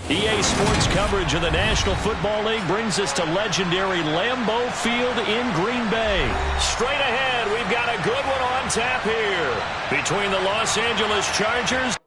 EA Sports coverage of the National Football League brings us to legendary Lambeau Field in Green Bay. Straight ahead, we've got a good one on tap here between the Los Angeles Chargers.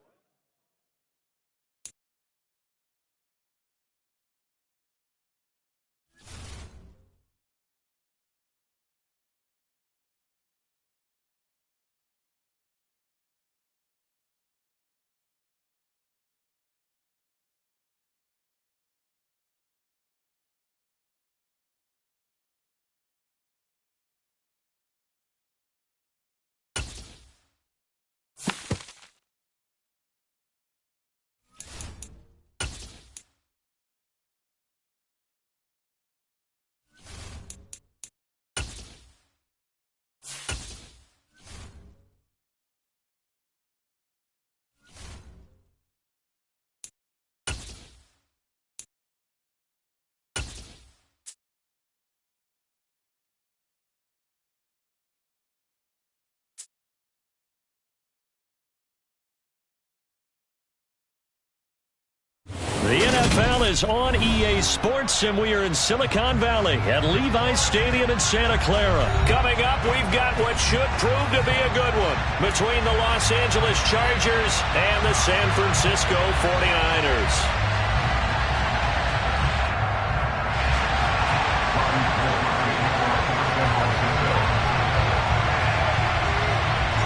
The NFL is on EA Sports, and we are in Silicon Valley at Levi's Stadium in Santa Clara. Coming up, we've got what should prove to be a good one between the Los Angeles Chargers and the San Francisco 49ers.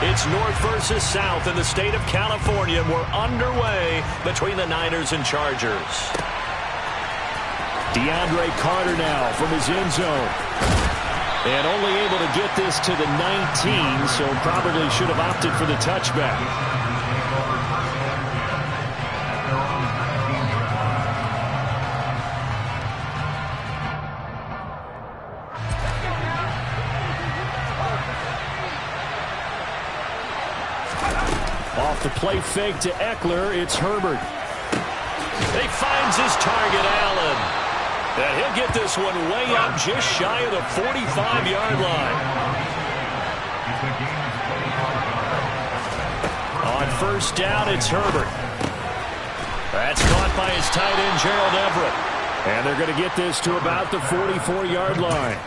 It's north versus south in the state of California. We're underway between the Niners and Chargers. DeAndre Carter now from his end zone. And only able to get this to the 19, so probably should have opted for the touchback. Off the play fake to Eckler, it's Herbert. He finds his target, Allen. And he'll get this one way up just shy of the 45-yard line. On first down, it's Herbert. That's caught by his tight end, Gerald Everett. And they're going to get this to about the 44-yard line.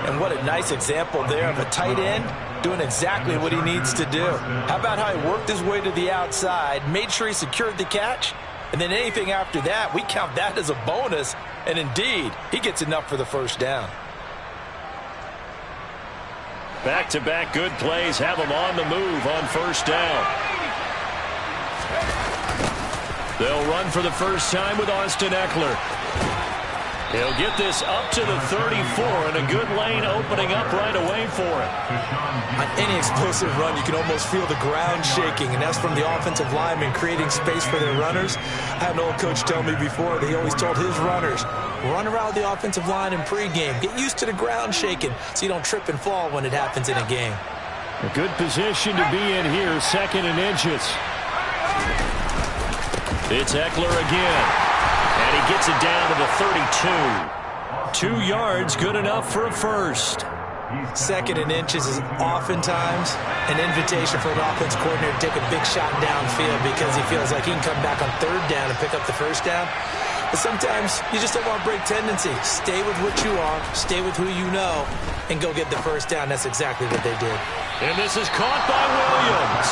And what a nice example there of a tight end doing exactly what he needs to do. How about how he worked his way to the outside, made sure he secured the catch, and then anything after that, we count that as a bonus. And indeed, he gets enough for the first down. Back-to-back good plays have him on the move on first down. They'll run for the first time with Austin Eckler. He'll get this up to the 34, and a good lane opening up right away for him. On any explosive run, you can almost feel the ground shaking, and that's from the offensive linemen creating space for their runners. I had an old coach tell me before that he always told his runners, run around the offensive line in pregame. Get used to the ground shaking so you don't trip and fall when it happens in a game. A good position to be in here, 2nd and inches. It's Eckler again. And he gets it down to the 32. 2 yards, good enough for a first. 2nd and inches is oftentimes an invitation for an offense coordinator to take a big shot downfield because he feels like he can come back on 3rd down and pick up the first down. But sometimes you just don't want to break tendency. Stay with what you are, stay with who you know, and go get the first down. That's exactly what they did. And this is caught by Williams.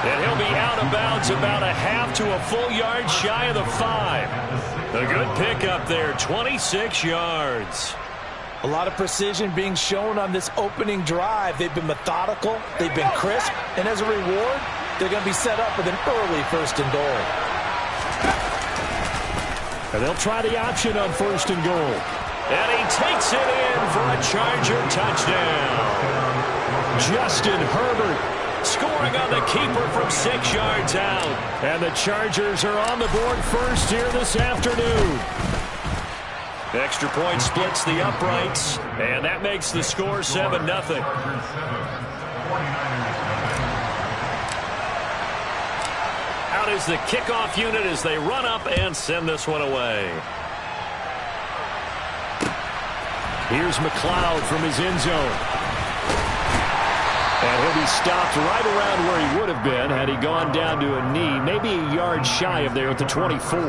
And he'll be out of bounds about a half to a full yard shy of the 5. A good pickup there, 26 yards. A lot of precision being shown on this opening drive. They've been methodical, they've been crisp, and as a reward, they're going to be set up with an early 1st and goal. And they'll try the option on 1st and goal. And he takes it in for a Charger touchdown. Justin Herbert scoring on the keeper from 6 yards out. And the Chargers are on the board first here this afternoon. Extra point splits the uprights, and that makes the score 7-0. Out is the kickoff unit as they run up and send this one away. Here's McLeod from his end zone. And he'll be stopped right around where he would have been had he gone down to a knee, maybe a yard shy of there at the 24.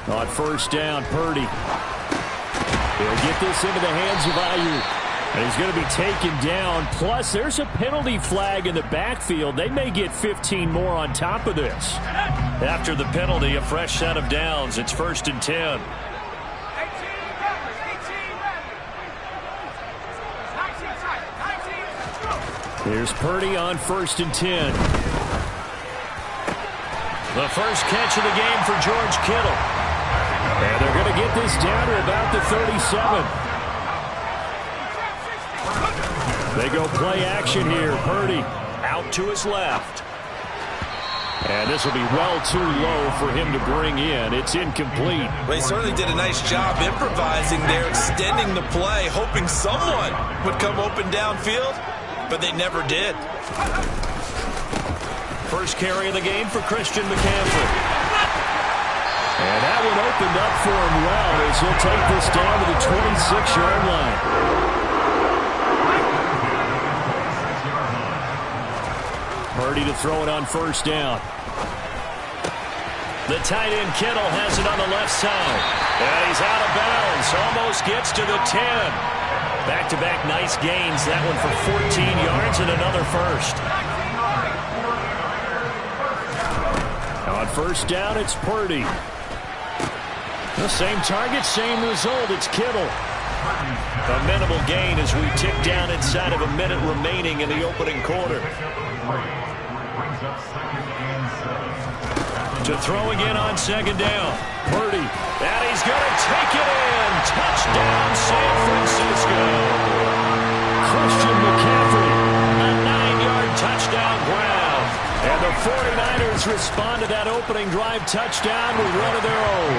On first down, Purdy. He'll get this into the hands of Ayuk. And he's going to be taken down. Plus, there's a penalty flag in the backfield. They may get 15 more on top of this. After the penalty, a fresh set of downs. It's 1st and 10. Here's Purdy on 1st and 10. The first catch of the game for George Kittle. And they're going to get this down to about the 37. They go play action here. Purdy out to his left. And this will be well too low for him to bring in. It's incomplete. Well, he certainly did a nice job improvising there, extending the play, hoping someone would come open downfield, but they never did. First carry of the game for Christian McCaffrey. And that one opened up for him well as he'll take this down to the 26-yard line. Purdy to throw it on first down. The tight end Kittle has it on the left side. And he's out of bounds. Almost gets to the 10. Back-to-back nice gains. That one for 14 yards and another first. On first down, it's Purdy. The same target, same result. It's Kittle. A minimal gain as we tick down inside of a minute remaining in the opening quarter. To throw again on second down. Purdy. And he's going to take it in. Touchdown, San Francisco. Christian McCaffrey. A 9-yard touchdown ground. And the 49ers respond to that opening drive touchdown with one of their own.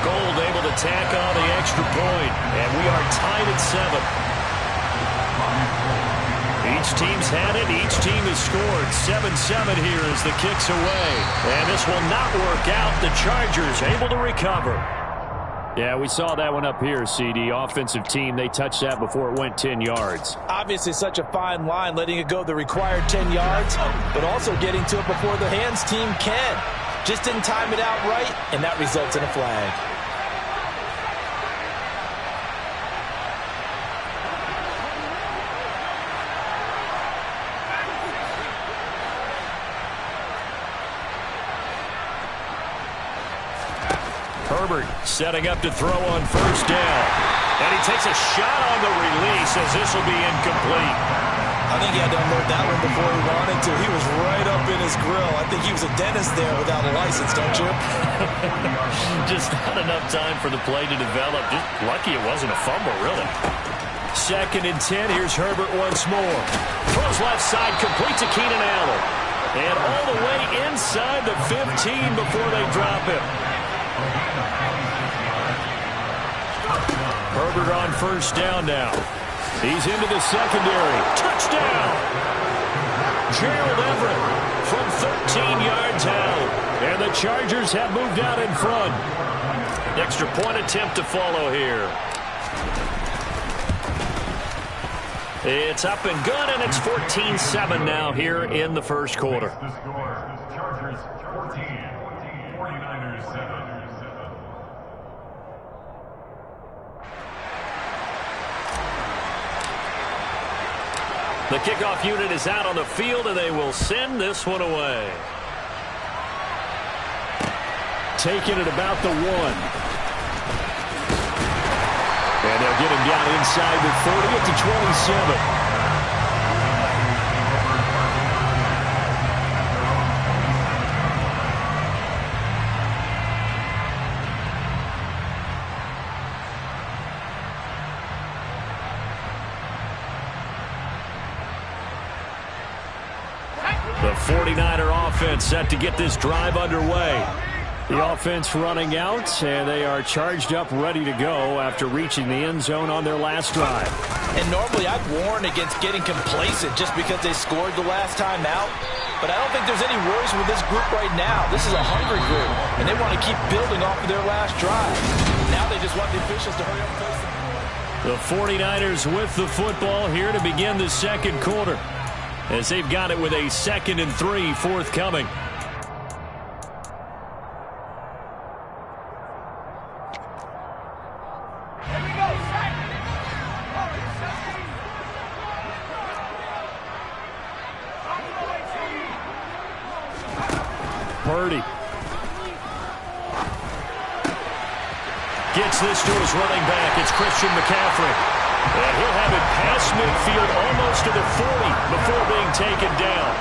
Gold able to tack on the extra point, and we are tied at 7. Each team's had it. Each team has scored. 7-7 here as the kick's away. And this will not work out. The Chargers able to recover. Yeah, we saw that one up here, CD. Offensive team, they touched that before it went 10 yards. Obviously such a fine line, letting it go the required 10 yards, but also getting to it before the hands team can. Just didn't time it out right, and that results in a flag. Herbert setting up to throw on first down. And he takes a shot on the release as this will be incomplete. I think he had to unload that one before he wanted to. He was right up in his grill. I think he was a dentist there without a license, don't you? Just not enough time for the play to develop. Just lucky it wasn't a fumble, really. 2nd and 10. Here's Herbert once more. Throws left side, complete to Keenan Allen. And all the way inside the 15 before they drop him. Herbert on first down now. He's into the secondary. Touchdown! Gerald Everett from 13 yards out. And the Chargers have moved out in front. Extra point attempt to follow here. It's up and good, and it's 14-7 now here in the first quarter. Chargers 14, 49ers 7. The kickoff unit is out on the field, and they will send this one away. Taking it about the 1. And they'll get him down inside the 30 at the 27. The 49er offense set to get this drive underway. The offense running out, and they are charged up, ready to go after reaching the end zone on their last drive. And normally I'd warn against getting complacent just because they scored the last time out. But I don't think there's any worries with this group right now. This is a hungry group, and they want to keep building off of their last drive. Now they just want the officials to hurry up and place the ball. The 49ers with the football here to begin the second quarter, as they've got it with a 2nd and 3 forthcoming. Purdy gets this to his running back. It's Christian McCaffrey. And he'll have it past midfield almost to the 40 before being taken down.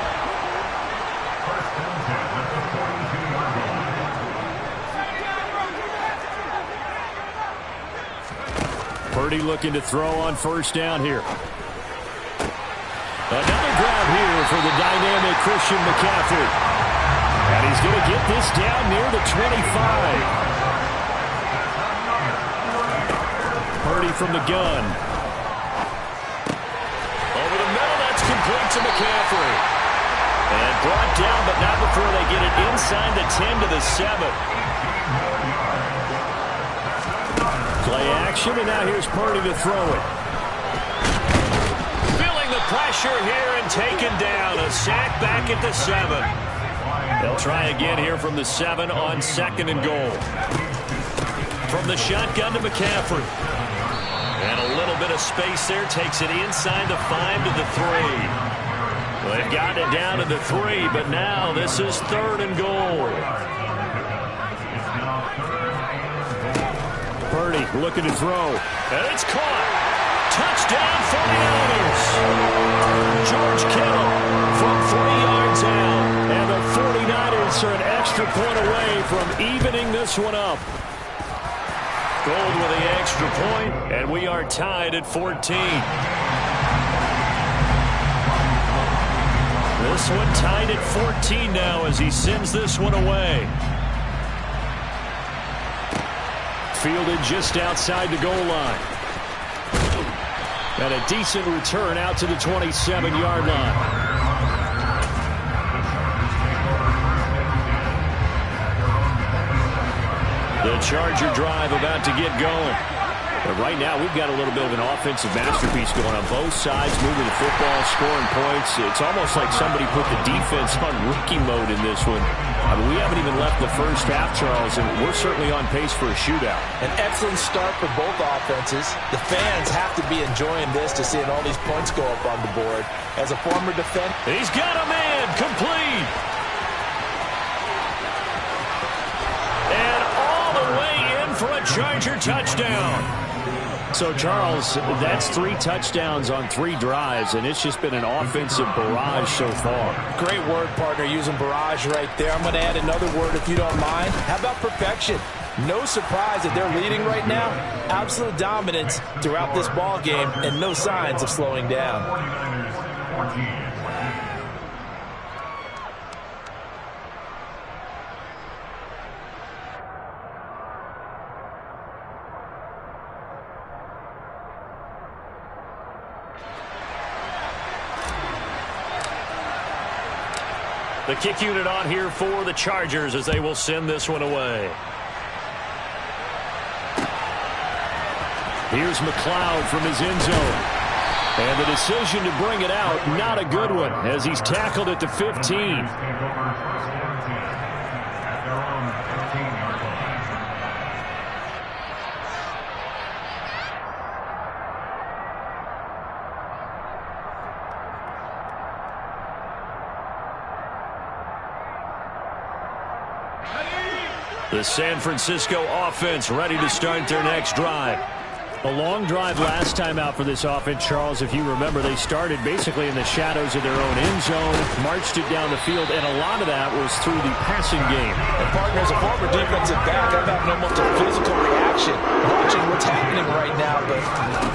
Purdy looking to throw on first down here. Another grab here for the dynamic Christian McCaffrey. And he's going to get this down near the 25. Purdy from the gun. Over the middle, that's complete to McCaffrey. And brought down, but not before they get it inside the 10 to the 7. Play action, and now here's Purdy to throw it. Feeling the pressure here and taken down. A sack back at the 7. They'll try again here from the 7 on 2nd and goal. From the shotgun to McCaffrey. And a little bit of space there. Takes it inside the 5 to the 3. Well, they've gotten it down to the 3, but now this is 3rd and goal. Purdy looking to throw. And it's caught. Touchdown 49ers. George Kittle from 3 yards out. And the 49ers are an extra point away from evening this one up. Gold with the extra point, and we are tied at 14. This one tied at 14 now as he sends this one away. Fielded just outside the goal line. And a decent return out to the 27-yard line. The Charger drive about to get going. But right now, we've got a little bit of an offensive masterpiece going on both sides, moving the football, scoring points. It's almost like somebody put the defense on rookie mode in this one. I mean, we haven't even left the first half, Charles, and we're certainly on pace for a shootout. An excellent start for both offenses. The fans have to be enjoying this to seeing all these points go up on the board. As a former defender, he's got a man complete. And all the way in for a Charger touchdown. So, Charles, that's 3 touchdowns on 3 drives, and it's just been an offensive barrage so far. Great word, partner, using barrage right there. I'm going to add another word if you don't mind. How about perfection? No surprise that they're leading right now. Absolute dominance throughout this ball game, and no signs of slowing down. 49ers 14. The kick unit on here for the Chargers as they will send this one away. Here's McLeod from his end zone. And the decision to bring it out, not a good one, as he's tackled at the 15. The San Francisco offense ready to start their next drive. A long drive last time out for this offense, Charles. If you remember, they started basically in the shadows of their own end zone, marched it down the field, and a lot of that was through the passing game. And partner, as a former defensive back, I'm having almost a physical reaction watching what's happening right now. But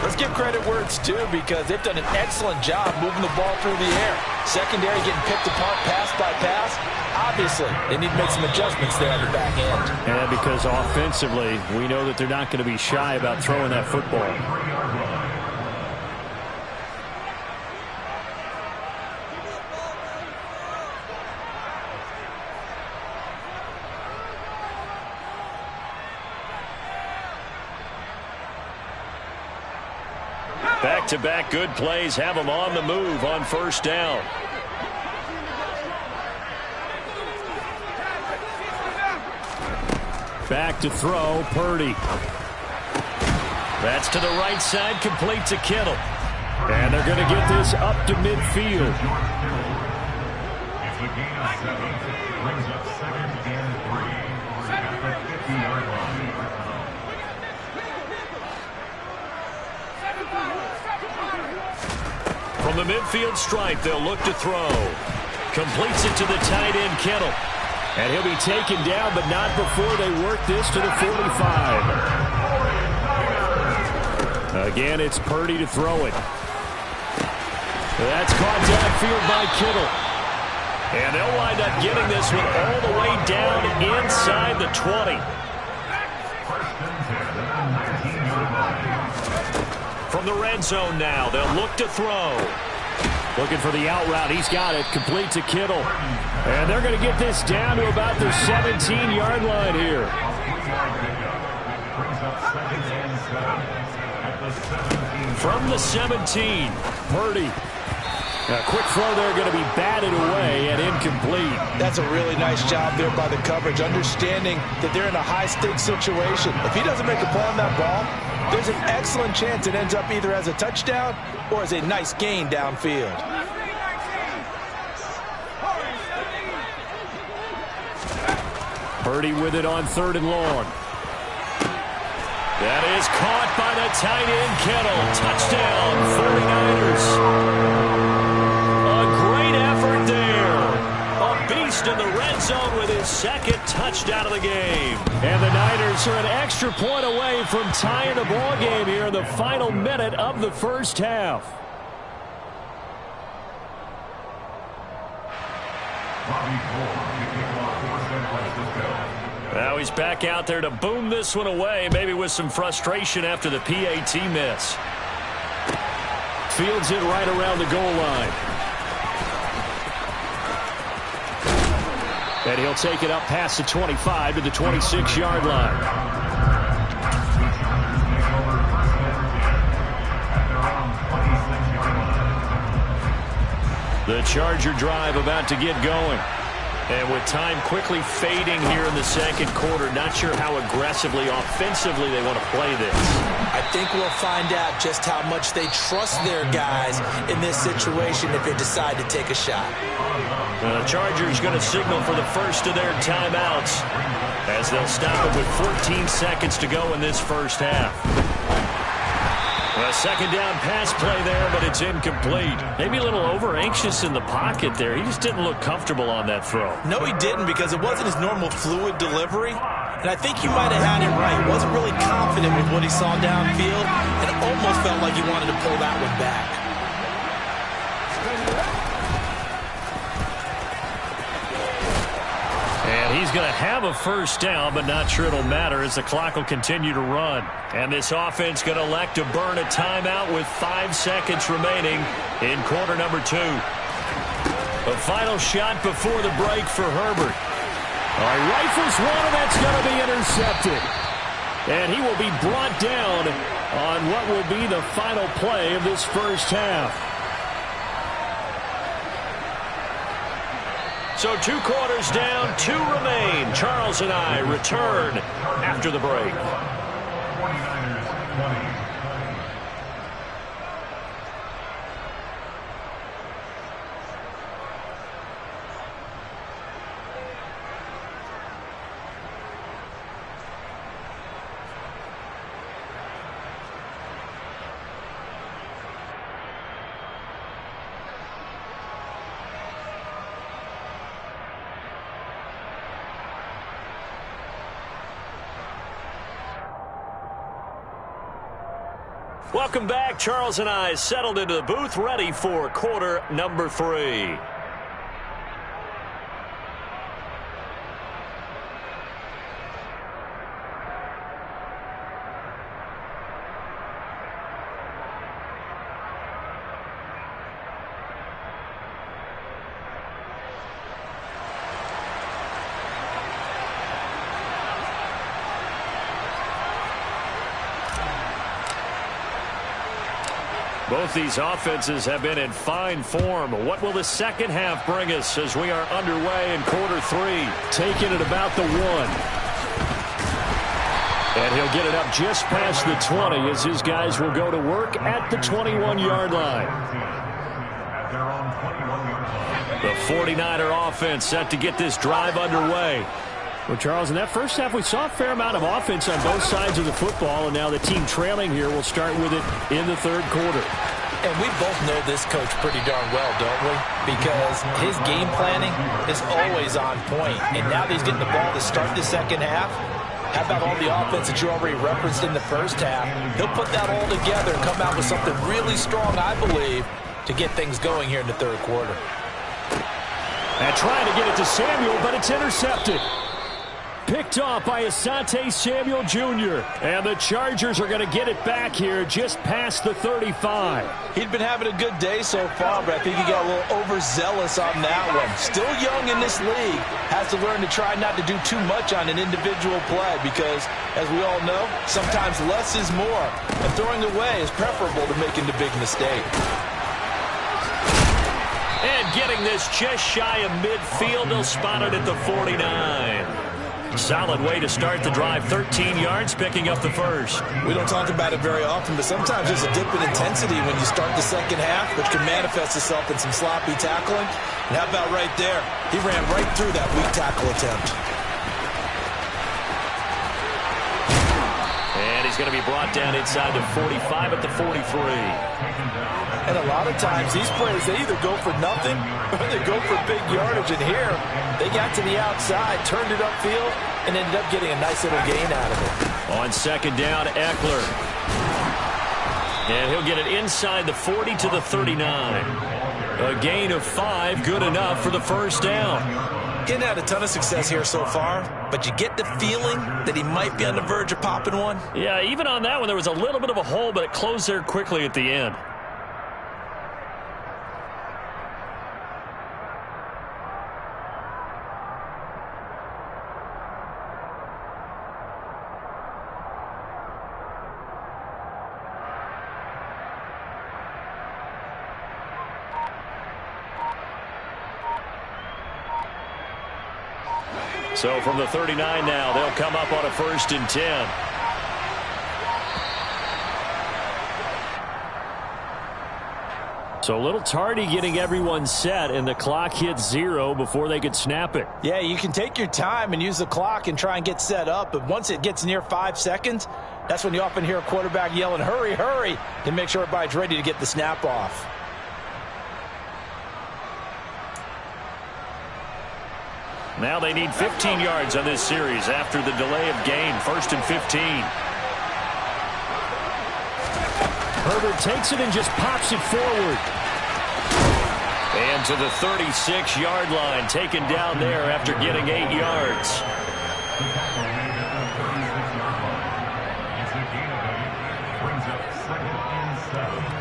let's give credit where it's due, because they've done an excellent job moving the ball through the air. Secondary getting picked apart pass by pass. Obviously, they need to make some adjustments there on the back end. And because offensively, we know that they're not going to be shy about throwing that football. Back-to-back good plays have them on the move on first down. Back to throw, Purdy. That's to the right side, complete to Kittle. And they're going to get this up to midfield. It's a gain of 7. Brings up 2nd and 3. At the 50-yard line. From the midfield stripe, they'll look to throw. Completes it to the tight end, Kittle. And he'll be taken down, but not before they work this to the 45. Again, it's Purdy to throw it. That's caught downfield by Kittle. And they'll wind up getting this one all the way down inside the 20. From the red zone now, they'll look to throw. Looking for the out route. He's got it. Complete to Kittle. And they're going to get this down to about the 17-yard line here. From the 17, Purdy. A quick throw there going to be batted away and incomplete. That's a really nice job there by the coverage, understanding that they're in a high-stakes situation. If he doesn't make a play on that ball, there's an excellent chance it ends up either as a touchdown or as a nice gain downfield. Purdy with it on 3rd and long. That is caught by the tight end, Kittle. Touchdown, 49ers. A great effort there. A beast in the red zone with his 2nd touchdown of the game. And the Niners are an extra point away from tying the ball game here in the final minute of the first half. Now he's back out there to boom this one away, maybe with some frustration after the PAT miss. Fields it right around the goal line. And he'll take it up past the 25 to the 26-yard line. The Charger drive about to get going. And with time quickly fading here in the 2nd quarter, not sure how aggressively, offensively they want to play this. I think we'll find out just how much they trust their guys in this situation if they decide to take a shot. The Chargers going to signal for the first of their timeouts as they'll stop it with 14 seconds to go in this first half. A 2nd down pass play there, but it's incomplete. Maybe a little over-anxious in the pocket there. He just didn't look comfortable on that throw. No, he didn't, because it wasn't his normal fluid delivery. And I think he might have had it right. He wasn't really confident with what he saw downfield, and it almost felt like he wanted to pull that one back. And he's going to have a first down, but not sure it'll matter as the clock will continue to run. And this offense going to elect to burn a timeout with 5 seconds remaining in quarter number 2. A final shot before the break for Herbert. Rifles one, and that's going to be intercepted. And he will be brought down on what will be the final play of this first half. So 2 quarters down, 2 remain. Charles and I return after the break. 49ers 20. Welcome back. Charles and I settled into the booth, ready for quarter number 3. Both these offenses have been in fine form. What will the second half bring us as we are underway in quarter 3? Taking it about the 1. And he'll get it up just past the 20 as his guys will go to work at the 21-yard line. The 49er offense set to get this drive underway. Well, Charles, in that first half, we saw a fair amount of offense on both sides of the football, and now the team trailing here will start with it in the third quarter. And we both know this coach pretty darn well, don't we? Because his game planning is always on point. And now that he's getting the ball to start the second half, how about all the offense that you already referenced in the first half? He'll put that all together and come out with something really strong, I believe, to get things going here in the third quarter. And trying to get it to Samuel, but it's intercepted. Picked off by Asante Samuel Jr. And the Chargers are going to get it back here just past the 35. He'd been having a good day so far, but I think he got a little overzealous on that one. Still young in this league. Has to learn to try not to do too much on an individual play because, as we all know, sometimes less is more. And throwing away is preferable to making the big mistake. And getting this just shy of midfield, they'll spot it at the 49. Solid way to start the drive. 13 yards, picking up the first. We don't talk about it very often, but sometimes there's a dip in intensity when you start the second half, which can manifest itself in some sloppy tackling. And how about right there? He ran right through that weak tackle attempt. And he's going to be brought down inside the 45 at the 43. And a lot of times, these plays, they either go for nothing or they go for big yardage. And here, they got to the outside, turned it upfield, and ended up getting a nice little gain out of it. On second down, Eckler. And he'll get it inside the 40 to the 39. A gain of 5, good enough for the first down. Getting had a ton of success here so far, but you get the feeling that he might be on the verge of popping one. Yeah, even on that one, there was a little bit of a hole, but it closed there quickly at the end. So from the 39 now, they'll come up on a 1st and 10. So a little tardy getting everyone set, and the clock hits 0 before they could snap it. Yeah, you can take your time and use the clock and try and get set up, but once it gets near 5 seconds, that's when you often hear a quarterback yelling, hurry, hurry, to make sure everybody's ready to get the snap off. Now they need 15 yards on this series after the delay of game. 1st and 15. Herbert takes it and just pops it forward. And to the 36-yard line, taken down there after getting 8 yards. Brings up 2nd and 7.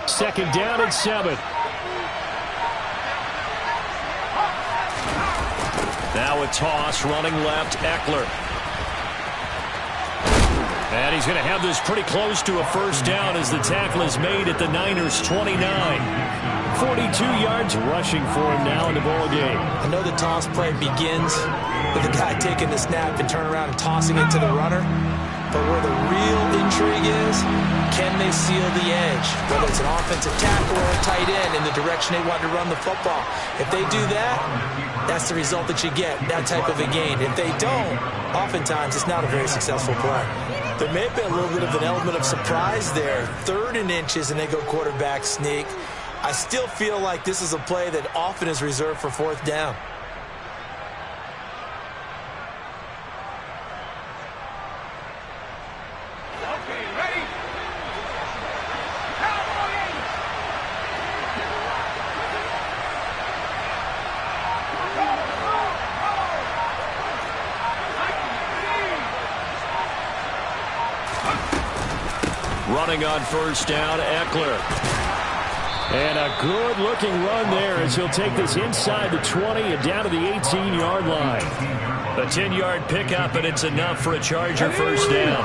Second down and 7. Now a toss, running left, Eckler. And he's going to have this pretty close to a first down as the tackle is made at the Niners' 29. 42 yards rushing for him now in the ball game. I know the toss play begins with the guy taking the snap and turning around and tossing it to the runner. But where the real intrigue is, can they seal the edge? Whether it's an offensive tackle or a tight end in the direction they want to run the football. If they do that, that's the result that you get, that type of a gain. If they don't, oftentimes it's not a very successful play. There may have been a little bit of an element of surprise there. 3rd and inches, and they go quarterback sneak. I still feel like this is a play that often is reserved for 4th down. running on first down, Eckler. And a good-looking run there as he'll take this inside the 20 and down to the 18-yard line. A 10-yard pickup, and it's enough for a Charger first down.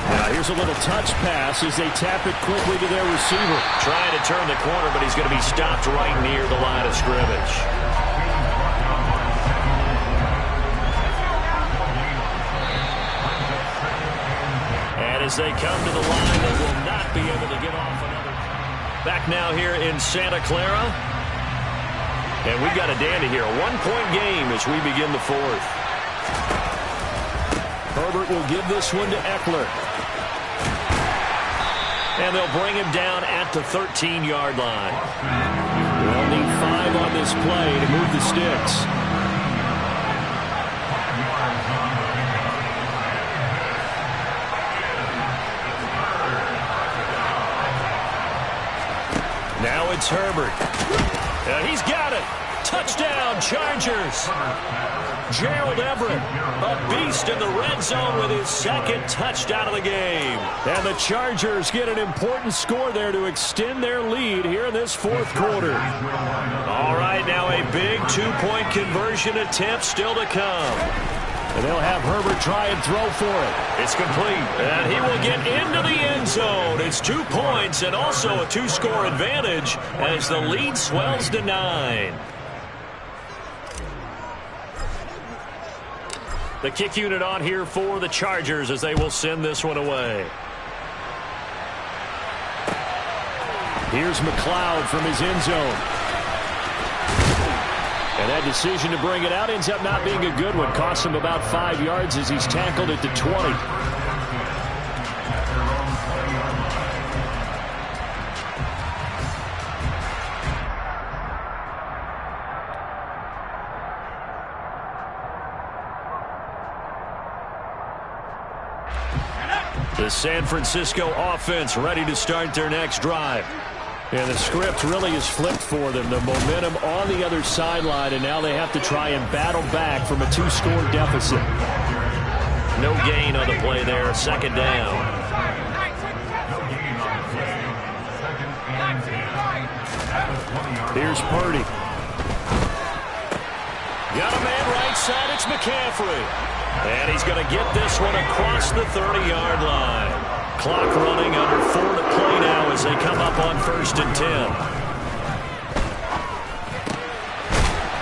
Now here's a little touch pass as they tap it quickly to their receiver. Trying to turn the corner, but he's going to be stopped right near the line of scrimmage. And as they come to the line, they will not be able to get off another. Back now here in Santa Clara. And we've got a dandy here. A one-point game as we begin the fourth. Herbert will give this one to Eckler. And they'll bring him down at the 13-yard line. They'll need 5 on this play to move the sticks. Now it's Herbert. He's got it. Touchdown, Chargers. Gerald Everett, a beast in the red zone with his second touchdown of the game. And the Chargers get an important score there to extend their lead here in this fourth quarter. All right, now a big two-point conversion attempt still to come. And they'll have Herbert try and throw for it. It's complete, and he will get into the end zone. It's 2 points and also a 2-score advantage as the lead swells to 9. The kick unit on here for the Chargers as they will send this one away. Here's McLeod from his end zone. And that decision to bring it out ends up not being a good one. Costs him about 5 yards as he's tackled at the 20. The San Francisco offense ready to start their next drive. And the script really is flipped for them. The momentum on the other sideline, and now they have to try and battle back from a 2-score deficit. No gain on the play there. Second down. Here's Purdy. Got a man right side. It's McCaffrey. And he's going to get this one across the 30-yard line. Clock running, under 4 to play now as they come up on 1st and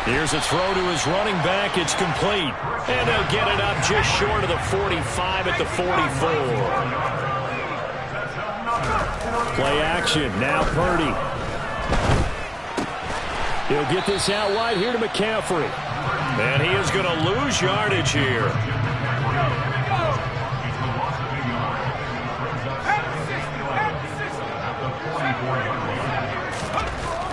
10. Here's a throw to his running back. It's complete. And they'll get it up just short of the 45 at the 44. Play action. Now Purdy. He'll get this out wide here to McCaffrey. And he is going to lose yardage here.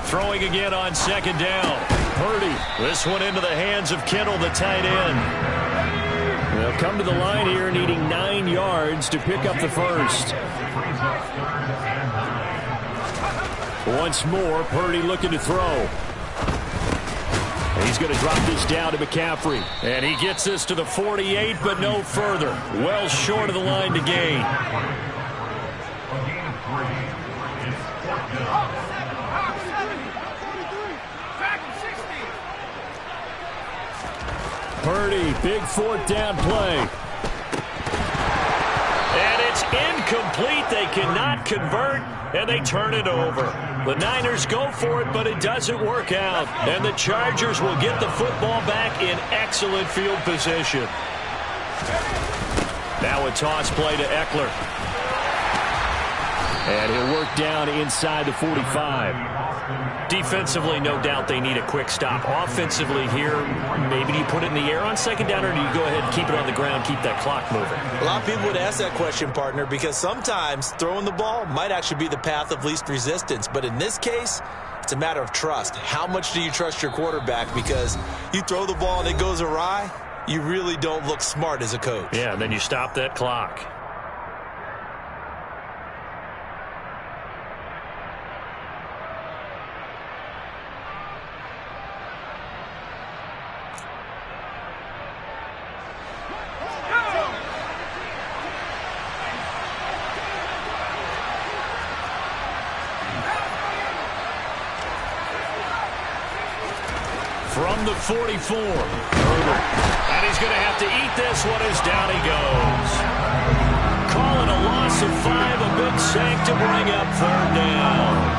Throwing again on second down. Purdy. This one into the hands of Kittle, the tight end. They'll come to the line here needing 9 yards to pick up the first. Once more, Purdy looking to throw. He's going to drop this down to McCaffrey. And he gets this to the 48, but no further. Well short of the line to gain. Purdy, big 4th down play. And it's incomplete. They cannot convert, and they turn it over. The Niners go for it, but it doesn't work out. And the Chargers will get the football back in excellent field position. Now a toss play to Eckler. And he'll work down inside the 45. Defensively, no doubt they need a quick stop. Offensively here, maybe do you put it in the air on second down, or do you go ahead and keep it on the ground, keep that clock moving? A lot of people would ask that question, partner, because sometimes throwing the ball might actually be the path of least resistance. But in this case, it's a matter of trust. How much do you trust your quarterback? Because you throw the ball and it goes awry, you really don't look smart as a coach. Yeah, and then you stop that clock. From the 44. Herbert. And he's going to have to eat this one as down he goes. Calling a loss of 5, a big sack to bring up 3rd down.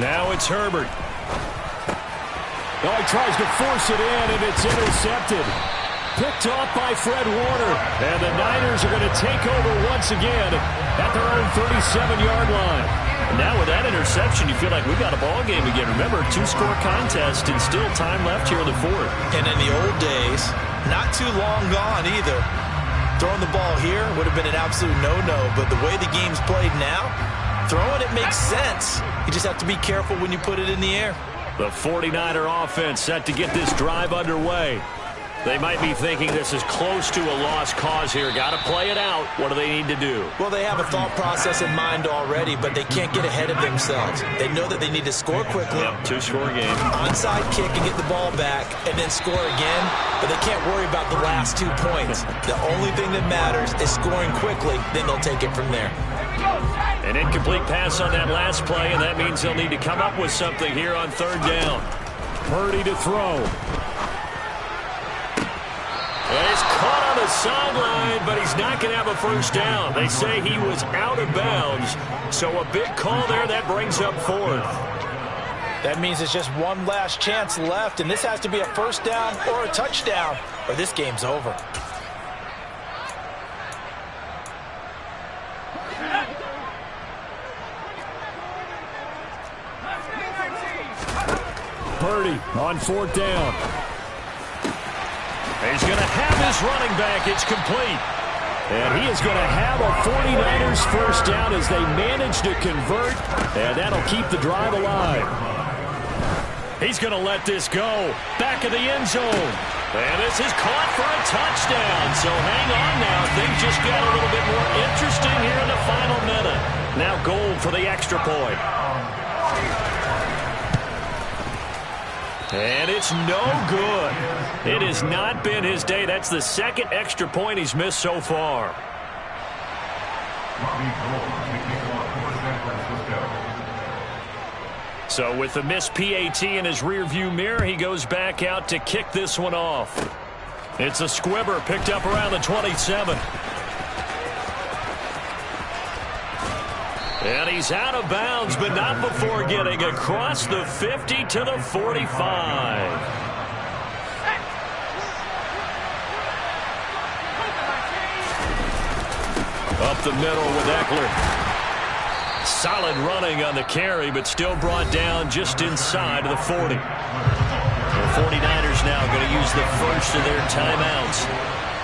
Now it's Herbert. Oh, he tries to force it in, and it's intercepted. Picked off by Fred Warner. And the Niners are going to take over once again at their own 37-yard line. Now with that interception, you feel like we got a ball game again. Remember, 2-score contest and still time left here in the 4th. And in the old days, not too long gone either. Throwing the ball here would have been an absolute no-no, but the way the game's played now, throwing it makes sense. You just have to be careful when you put it in the air. The 49er offense set to get this drive underway. They might be thinking this is close to a lost cause here. Got to play it out. What do they need to do? Well, they have a thought process in mind already, but they can't get ahead of themselves. They know that they need to score quickly. Yep, 2-score game. Onside kick and get the ball back and then score again, but they can't worry about the last 2 points. The only thing that matters is scoring quickly, then they'll take it from there. An incomplete pass on that last play, and that means they'll need to come up with something here on 3rd down. Purdy to throw. And he's caught on the sideline, but he's not going to have a first down. They say he was out of bounds, so a big call there. That brings up 4th. That means it's just one last chance left, and this has to be a first down or a touchdown, or this game's over. Purdy on 4th down. He's going to have his running back. It's complete. And he is going to have a 49ers first down as they manage to convert. And that'll keep the drive alive. He's going to let this go. Back of the end zone. And this is caught for a touchdown. So hang on now. Things just got a little bit more interesting here in the final minute. Now goal for the extra point. And it's no good. It has not been his day. That's the 2nd extra point he's missed so far. So with the missed PAT in his rearview mirror, he goes back out to kick this one off. It's a squibber picked up around the 27. And he's out of bounds, but not before getting across the 50 to the 45. Up the middle with Eckler. Solid running on the carry, but still brought down just inside of the 40. The 49ers now going to use the first of their timeouts,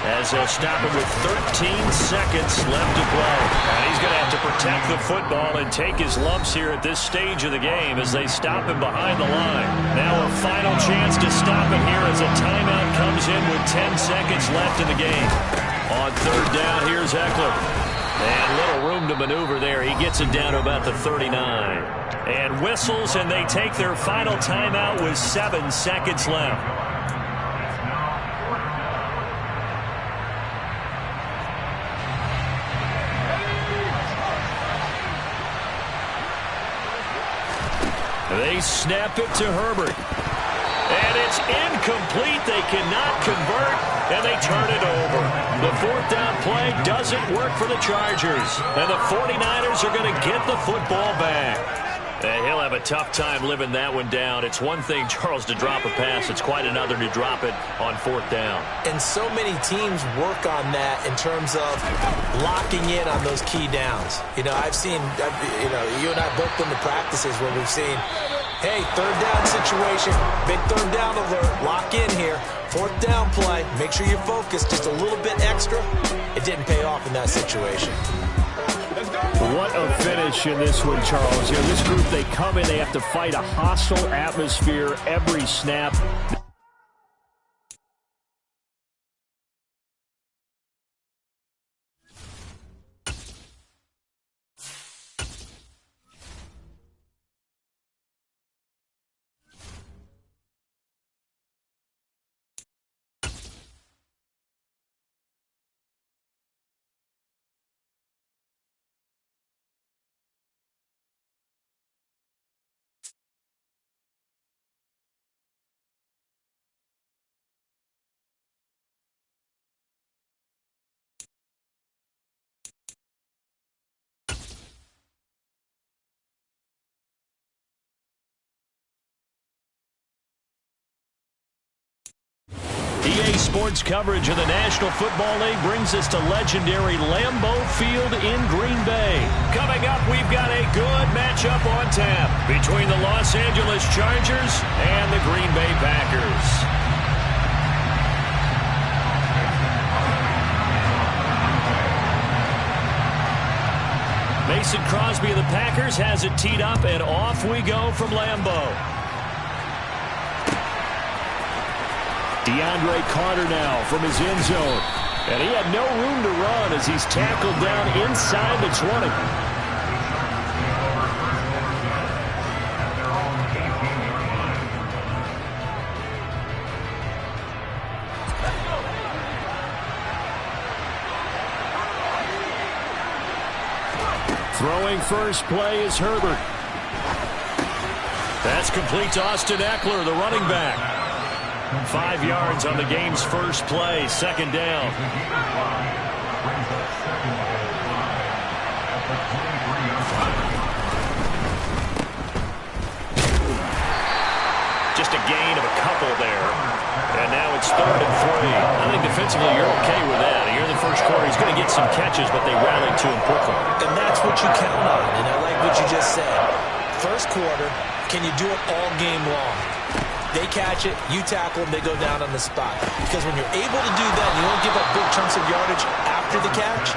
as they'll stop him with 13 seconds left to play. And he's going to have to protect the football and take his lumps here at this stage of the game as they stop him behind the line. Now a final chance to stop him here as a timeout comes in with 10 seconds left in the game. On 3rd down, here's Eckler. And little room to maneuver there. He gets it down to about the 39. And whistles, and they take their final timeout with 7 seconds left. They snap it to Herbert. And it's incomplete. They cannot convert, and they turn it over. The 4th down play doesn't work for the Chargers. And the 49ers are going to get the football back. And he'll have a tough time living that one down. It's one thing, Charles, to drop a pass. It's quite another to drop it on 4th down. And so many teams work on that in terms of locking in on those key downs. You know, I've seen, you and I both been to practices where we've seen, hey, 3rd down situation, big 3rd down alert, lock in here. 4th down play, make sure you're focused just a little bit extra. It didn't pay off in that situation. What a finish in this one, Charles. You know, this group, they come in, they have to fight a hostile atmosphere every snap. NBA sports coverage of the National Football League brings us to legendary Lambeau Field in Green Bay. Coming up, we've got a good matchup on tap between the Los Angeles Chargers and the Green Bay Packers. Mason Crosby of the Packers has it teed up, and off we go from Lambeau. DeAndre Carter now from his end zone. And he had no room to run as he's tackled down inside the 20. Throwing first play is Herbert. That's complete to Austin Eckler, the running back. 5 yards on the game's first play, second down. Just a gain of a couple there. And now it's 3rd and 3. I think defensively you're okay with that. Here in the first quarter, he's going to get some catches, but they rallied to him quickly. And that's what you count on, and I like what you just said. First quarter, can you do it all game long? They catch it, you tackle them, they go down on the spot. Because when you're able to do that, you don't give up big chunks of yardage after the catch,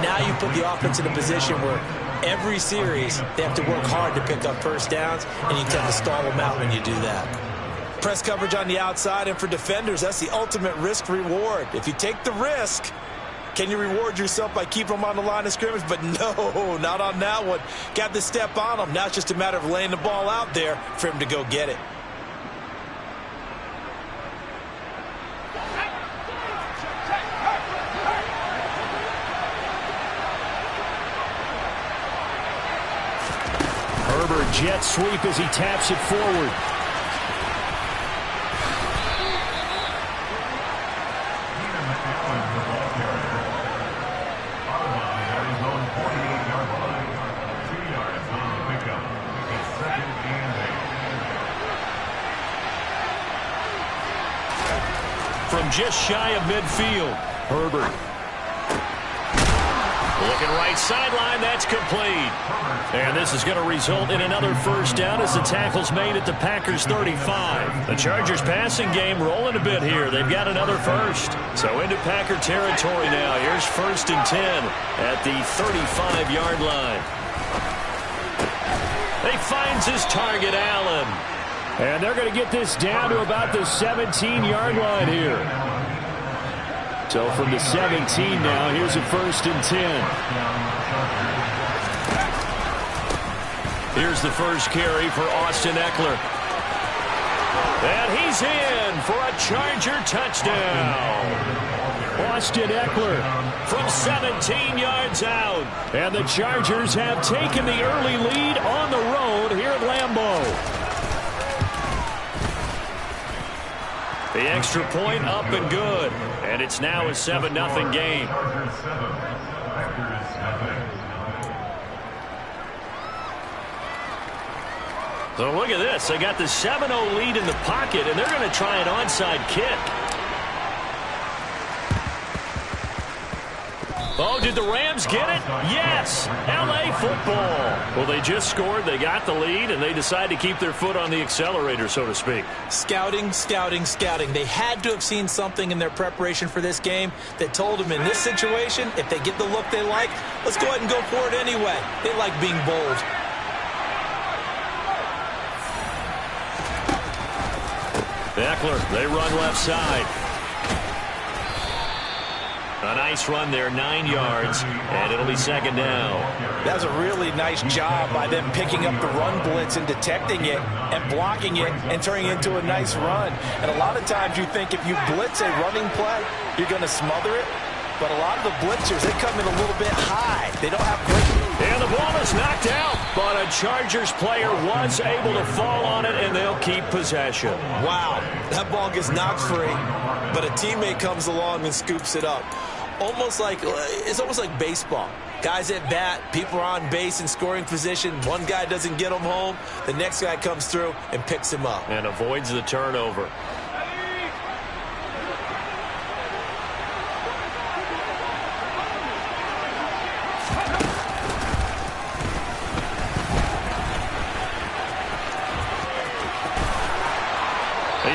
now you put the offense in a position where every series they have to work hard to pick up first downs, and you tend to stall them out when you do that. Press coverage on the outside, and for defenders, that's the ultimate risk-reward. If you take the risk, can you reward yourself by keeping them on the line of scrimmage? But no, not on that one. Got to step on them. Now it's just a matter of laying the ball out there for him to go get it. Herbert jet sweep as he taps it forward. From just shy of midfield, Herbert. Looking right sideline, that's complete. And this is going to result in another first down as the tackle's made at the Packers' 35. The Chargers passing game rolling a bit here. They've got another first. So into Packer territory now. Here's 1st and 10 at the 35-yard line. He finds his target, Allen. And they're going to get this down to about the 17-yard line here. So from the 17 now, here's a 1st and 10. Here's the first carry for Austin Eckler. And he's in for a Charger touchdown. Austin Eckler from 17 yards out. And the Chargers have taken the early lead on the road here at Lambeau. The extra point up and good. And it's now a 7-0 game. So look at this. They got the 7-0 lead in the pocket, and they're going to try an onside kick. Oh, did the Rams get it? Yes! L.A. football. Well, they just scored, they got the lead, and they decide to keep their foot on the accelerator, so to speak. Scouting, scouting, scouting. They had to have seen something in their preparation for this game that told them in this situation, if they get the look they like, let's go ahead and go for it anyway. They like being bold. Eckler, they run left side. A nice run there, 9 yards, and it'll be 2nd down. That was a really nice job by them picking up the run blitz and detecting it and blocking it and turning it into a nice run. And a lot of times you think if you blitz a running play, you're going to smother it. But a lot of the blitzers, they come in a little bit high. They don't have great... And the ball is knocked out, but a Chargers player was able to fall on it, and they'll keep possession. Wow, that ball gets knocked free, but a teammate comes along and scoops it up. It's almost like baseball. Guys at bat, people are on base in scoring position. One guy doesn't get him home. The next guy comes through and picks him up. And avoids the turnover.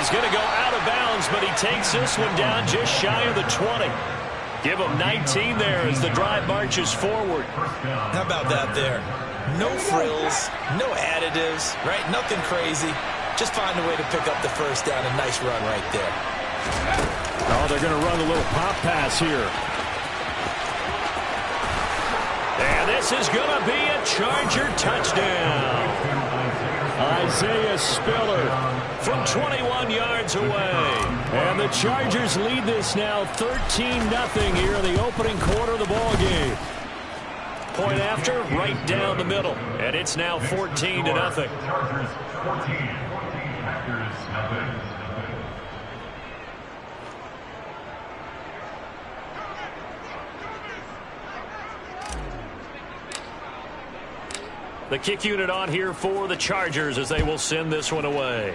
He's going to go out of bounds, but he takes this one down just shy of the 20. Give him 19 there as the drive marches forward. How about that there? No frills, no additives, right? Nothing crazy. Just find a way to pick up the first down. A nice run right there. Oh, they're going to run a little pop pass here. And this is going to be a Charger touchdown. Isaiah Spiller from 21 yards away. And the Chargers lead this now 13-0 here in the opening quarter of the ball game. Point after, right down the middle. And it's now 14-0. Chargers 14. Packers nothing. The kick unit on here for the Chargers as they will send this one away.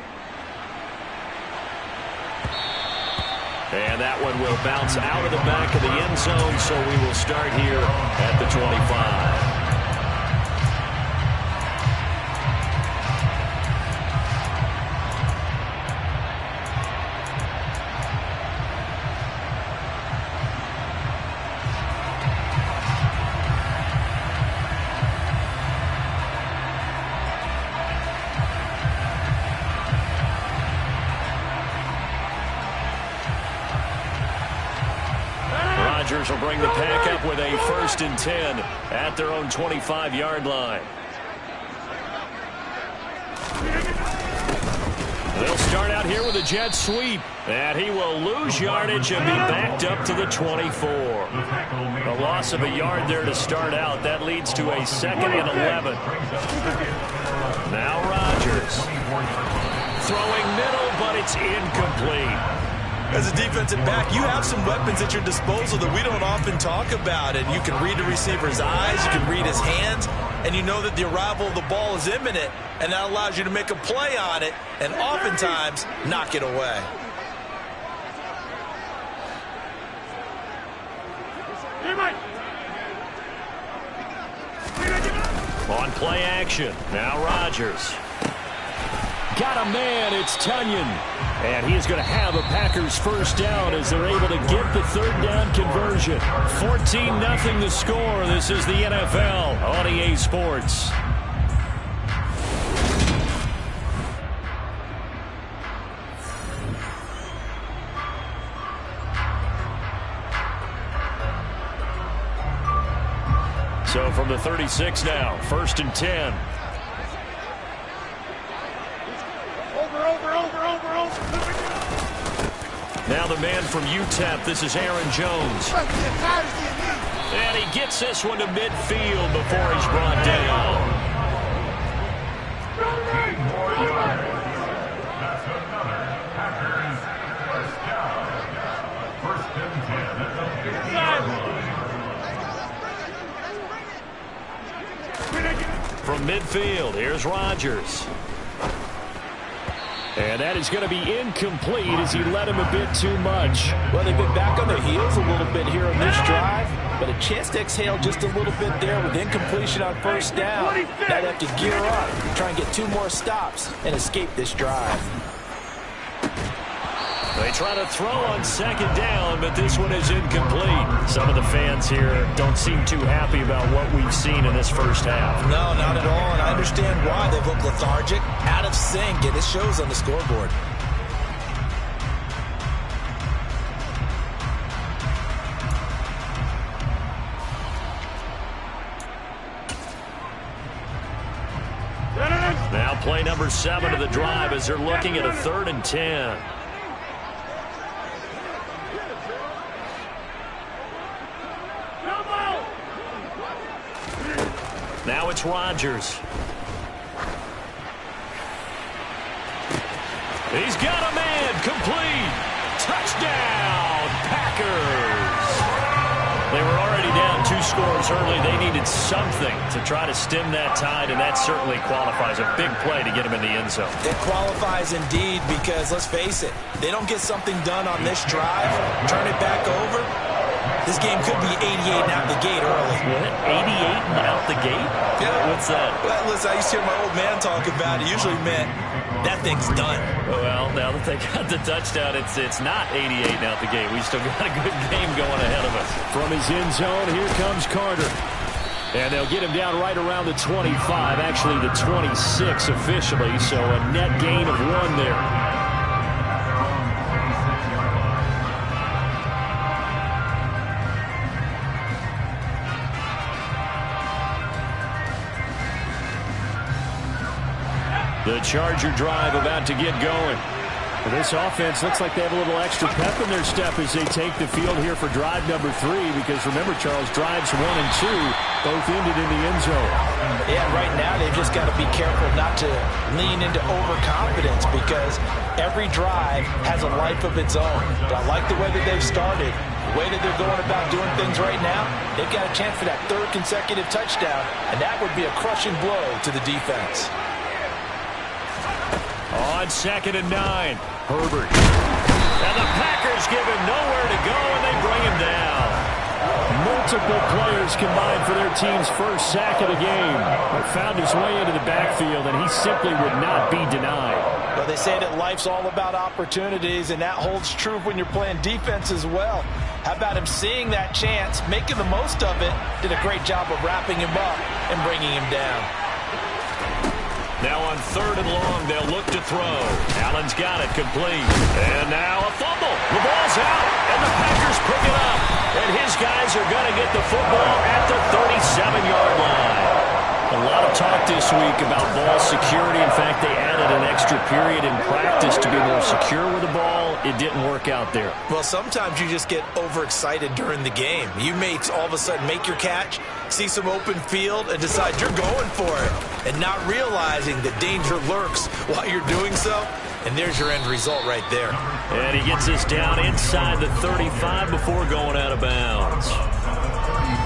And that one will bounce out of the back of the end zone, so we will start here at the 25. Chargers will bring the pack up with a 1st and 10 at their own 25-yard line. They'll start out here with a jet sweep, and he will lose yardage and be backed up to the 24. A loss of a yard there to start out. That leads to a 2nd and 11. Now Rodgers throwing middle, but it's incomplete. As a defensive back, you have some weapons at your disposal that we don't often talk about. And you can read the receiver's eyes, you can read his hands, and you know that the arrival of the ball is imminent, and that allows you to make a play on it and oftentimes knock it away. On play action, now Rodgers. Got a man, it's Tunyon. And he is going to have a Packers 1st down as they're able to get the 3rd down conversion. 14-0 the score. This is the NFL on EA Sports. So from the 36 now, 1st and 10. Now the man from UTEP, this is Aaron Jones. And he gets this one to midfield before he's brought down. That's another Packers 1st down. 1st and 10 at the 50-yard line. From midfield, here's Rodgers. And that is going to be incomplete as he led him a bit too much. Well, they've been back on their heels a little bit here on this drive, but a chance to exhale just a little bit there with incompletion on 1st down. Now they have to gear up, try and get 2 more stops, and escape this drive. They try to throw on 2nd down, but this one is incomplete. Some of the fans here don't seem too happy about what we've seen in this 1st half. No, not at all, and I understand why. They've looked lethargic, out of sync, and it shows on the scoreboard. Now play number 7 of the drive as they're looking at a 3rd and 10. Now it's Rodgers. He's got a man, complete. Touchdown, Packers. They were already down 2 scores early. They needed something to try to stem that tide, and that certainly qualifies. A big play to get him in the end zone. It qualifies indeed because, let's face it, they don't get something done on this drive, turn it back over, This game could be 88 and out the gate early. What? 88 and out the gate? Yeah. What's that? Well, listen, I used to hear my old man talk about it. Usually meant that thing's done. Well, now that they got the touchdown, it's not 88 and out the gate. We still got a good game going ahead of us. From his end zone, here comes Carter. And they'll get him down right around the 25, actually the 26 officially, so a net gain of 1 there. The Charger drive about to get going. Well, this offense looks like they have a little extra pep in their step as they take the field here for drive number 3, because remember, Charles, drives 1 and 2 both ended in the end zone. Yeah, right now they've just got to be careful not to lean into overconfidence, because every drive has a life of its own. But I like the way that they've started, the way that they're going about doing things right now. They've got a chance for that 3rd consecutive touchdown, and that would be a crushing blow to the defense. On 2nd and 9, Herbert. And the Packers give him nowhere to go, and they bring him down. Multiple players combined for their team's first sack of the game. But found his way into the backfield, and he simply would not be denied. Well, they say that life's all about opportunities, and that holds true when you're playing defense as well. How about him seeing that chance, making the most of it, did a great job of wrapping him up and bringing him down. Now on 3rd and long, they'll look to throw. Allen's got it complete. And now a fumble. The ball's out, and the Packers pick it up. And his guys are going to get the football at the 37-yard line. A lot of talk this week about ball security. In fact, they added an extra period in practice to be more secure with the ball. It didn't work out there. Well, sometimes you just get overexcited during the game. You may all of a sudden make your catch, see some open field, and decide you're going for it, and not realizing the danger lurks while you're doing so. And there's your end result right there. And he gets us down inside the 35 before going out of bounds.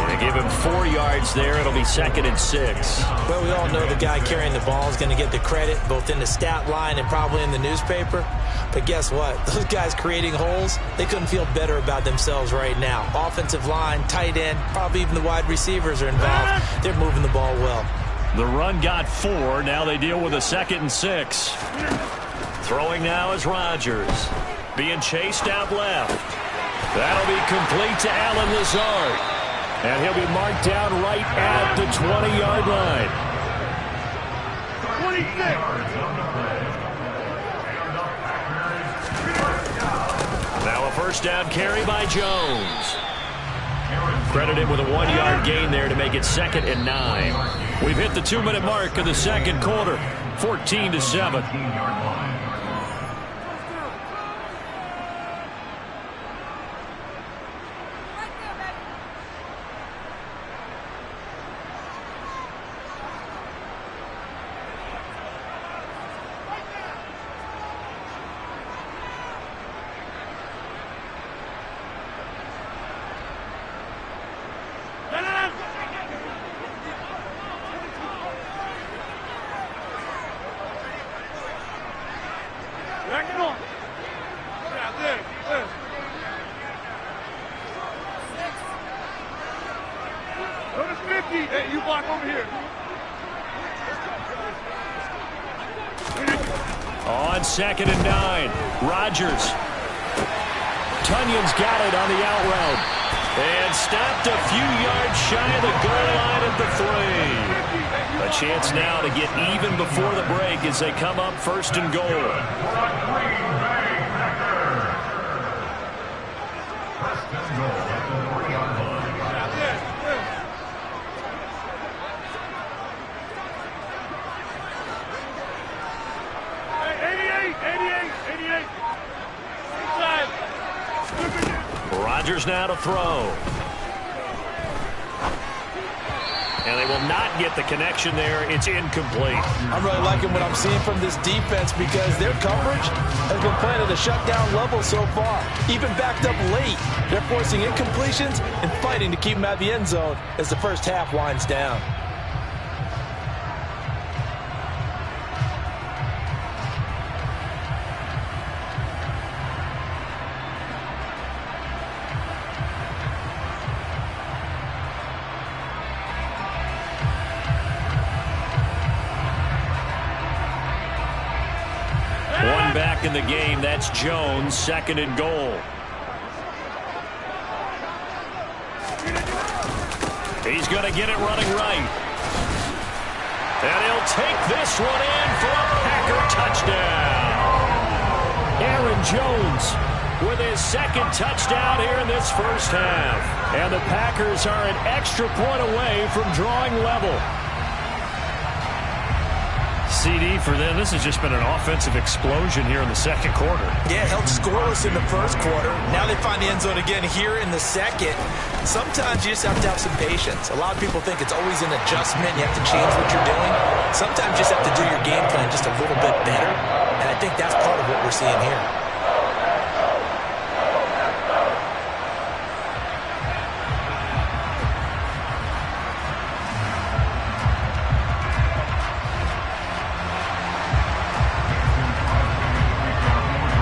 They give him 4 yards there. It'll be 2nd and 6. Well, we all know the guy carrying the ball is going to get the credit, both in the stat line and probably in the newspaper. But guess what? Those guys creating holes, they couldn't feel better about themselves right now. Offensive line, tight end, probably even the wide receivers are involved. They're moving the ball well. The run got 4. Now they deal with a 2nd and 6. Throwing now is Rodgers. Being chased out left. That'll be complete to Allen Lazard. And he'll be marked down right at the 20-yard line. 26. Now a first down carry by Jones. Credited with a 1-yard gain there to make it 2nd and 9. We've hit the 2-minute mark of the 2nd quarter. 14-7. Hey, you block over here. On 2nd and 9, Rodgers. Tunyon's got it on the out route. And stopped a few yards shy of the goal line at the 3. A chance now to get even before the break as they come up 1st and goal. Rodgers now to throw. And they will not get the connection there. It's incomplete. I'm really liking what I'm seeing from this defense because their coverage has been playing at a shutdown level so far. Even backed up late. They're forcing incompletions and fighting to keep them at the end zone as the first half winds down. in the game. That's Jones, 2nd and goal. He's going to get it running right. And he'll take this one in for a Packer touchdown. Aaron Jones with his 2nd touchdown here in this first half. And the Packers are an extra point away from drawing level. CD for them. This has just been an offensive explosion here in the 2nd quarter. Yeah, held scoreless in the 1st quarter. Now they find the end zone again here in the 2nd. Sometimes you just have to have some patience. A lot of people think it's always an adjustment. You have to change what you're doing. Sometimes you just have to do your game plan just a little bit better. And I think that's part of what we're seeing here.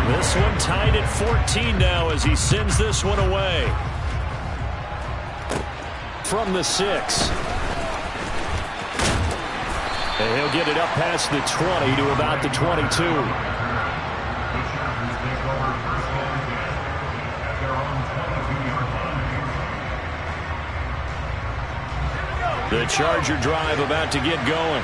This one tied at 14 now as he sends this one away. From the 6. And he'll get it up past the 20 to about the 22. The Charger drive about to get going.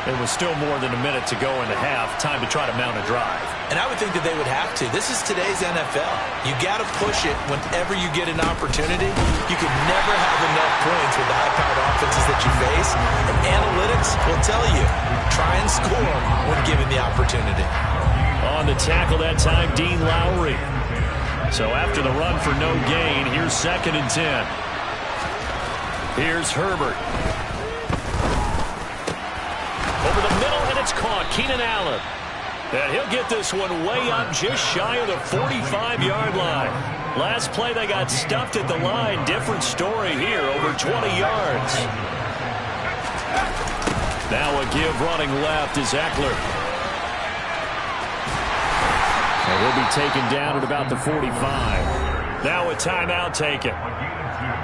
It was still more than a minute to go in the half. Time to try to mount a drive. And I would think that they would have to. This is today's NFL. You got to push it whenever you get an opportunity. You can never have enough points with the high-powered offenses that you face. And analytics will tell you, try and score when given the opportunity. On the tackle that time, Dean Lowry. So after the run for no gain, here's 2nd and 10. Here's Herbert. Over the middle, and it's caught. Keenan Allen. And he'll get this one way up just shy of the 45-yard line. Last play, they got stuffed at the line. Different story here, over 20 yards. Now a give running left is Eckler. And he'll be taken down at about the 45. Now a timeout taken.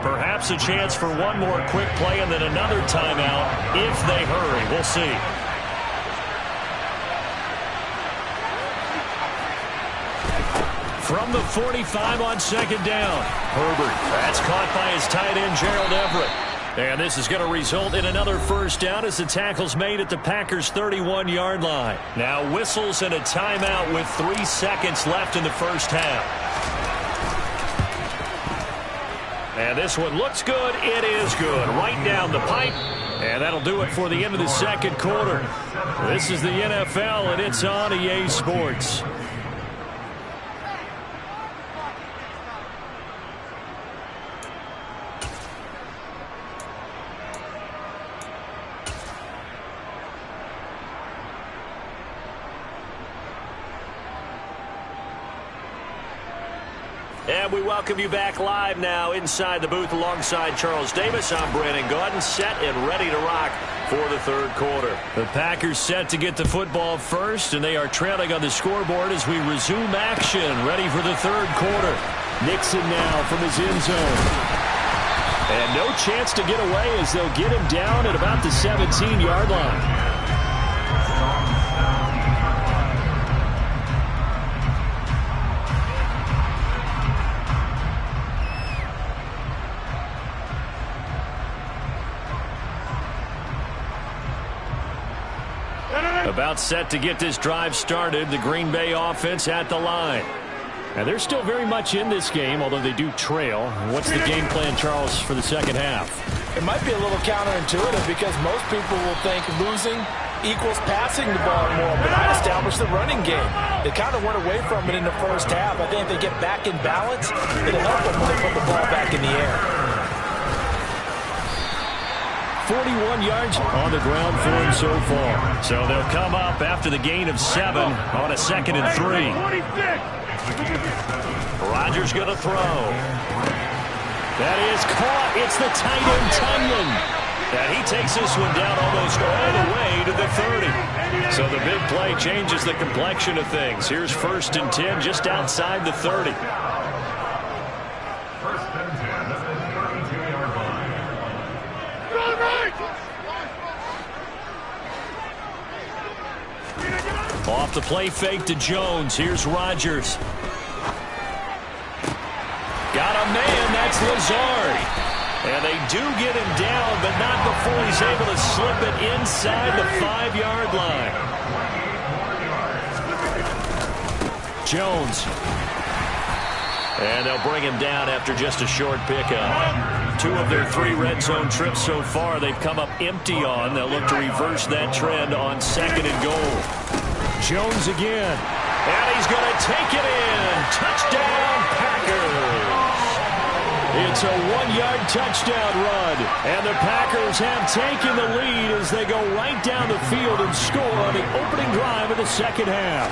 Perhaps a chance for one more quick play and then another timeout if they hurry. We'll see. From the 45 on 2nd down. Herbert. That's caught by his tight end, Gerald Everett. And this is going to result in another first down as the tackle's made at the Packers' 31-yard line. Now whistles and a timeout with 3 seconds left in the first half. And this one looks good. It is good. Right down the pipe. And that'll do it for the end of the 2nd quarter. This is the NFL, and it's on EA Sports. And we welcome you back live now inside the booth alongside Charles Davis. I'm Brandon Gaudin, set and ready to rock for the 3rd quarter. The Packers set to get the football first, and they are trailing on the scoreboard as we resume action, ready for the 3rd quarter. Nixon now from his end zone. And no chance to get away as they'll get him down at about the 17-yard line. About set to get this drive started, the Green Bay offense at the line. And they're still very much in this game, although they do trail. What's the game plan, Charles, for the 2nd half? It might be a little counterintuitive because most people will think losing equals passing the ball more, but I established the running game. They kind of went away from it in the first half. I think if they get back in balance, it'll help them when they put the ball back in the air. 41 yards on the ground for him so far. So they'll come up after the gain of 7 on a 2nd and 3. Rodgers going to throw. That is caught. It's the tight end, Tunyon. And he takes this one down almost all the way to the 30. So the big play changes the complexion of things. Here's 1st and 10 just outside the 30. off the play fake to Jones. Here's Rodgers. Got a man. That's Lazard. And they do get him down, but not before he's able to slip it inside the 5-yard line. Jones. And they'll bring him down after just a short pickup. 2 of their 3 red zone trips so far they've come up empty on. They'll look to reverse that trend on 2nd and goal. Jones again. And he's going to take it in. Touchdown, Packers. It's a 1-yard touchdown run. And the Packers have taken the lead as they go right down the field and score on the opening drive of the second half.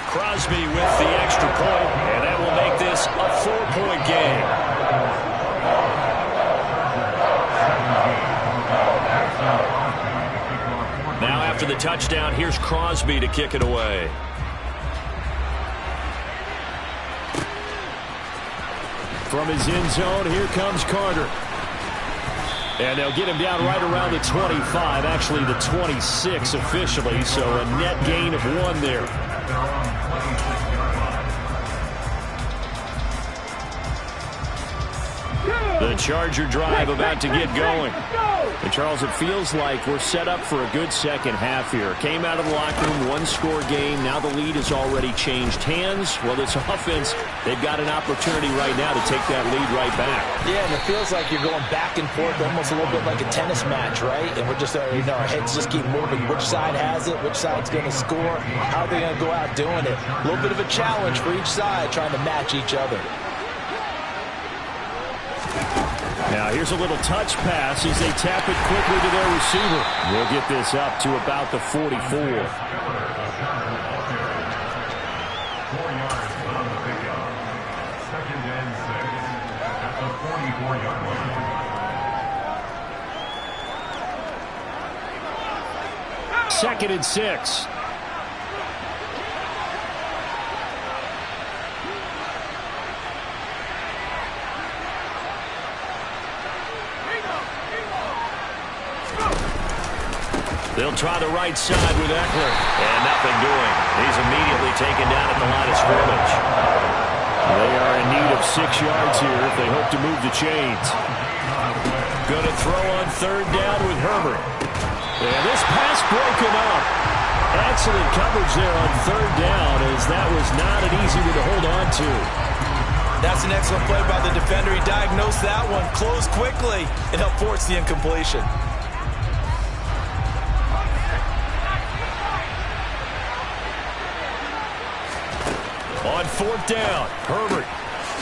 Crosby with the extra point, and that will make this a 4-point game. Now after the touchdown, here's Crosby to kick it away. From his end zone, here comes Carter. And they'll get him down right around the 25, actually the 26 officially, so a net gain of 1 there. The Charger drive about to get going. And Charles, it feels like we're set up for a good second half here. Came out of the locker room, 1-score game. Now the lead has already changed hands. Well, this offense, they've got an opportunity right now to take that lead right back. Yeah, and it feels like you're going back and forth almost a little bit like a tennis match, right? And we're just, our heads just keep moving. Which side has it? Which side's going to score? How are they going to go out doing it? A little bit of a challenge for each side trying to match each other. Now here's a little touch pass as they tap it quickly to their receiver. We'll get this up to about the 44. 4 yards on the pickup. 2nd and 6 at the 44-yard line. 2nd and 6. They'll try the right side with Eckler. And nothing doing. He's immediately taken down at the line of scrimmage. They are in need of 6 yards here if they hope to move the chains. Going to throw on 3rd down with Herbert. And this pass broken up. Excellent coverage there on 3rd down as that was not an easy one to hold on to. That's an excellent play by the defender. He diagnosed that one, closed quickly, and helped force the incompletion. On 4th down, Herbert.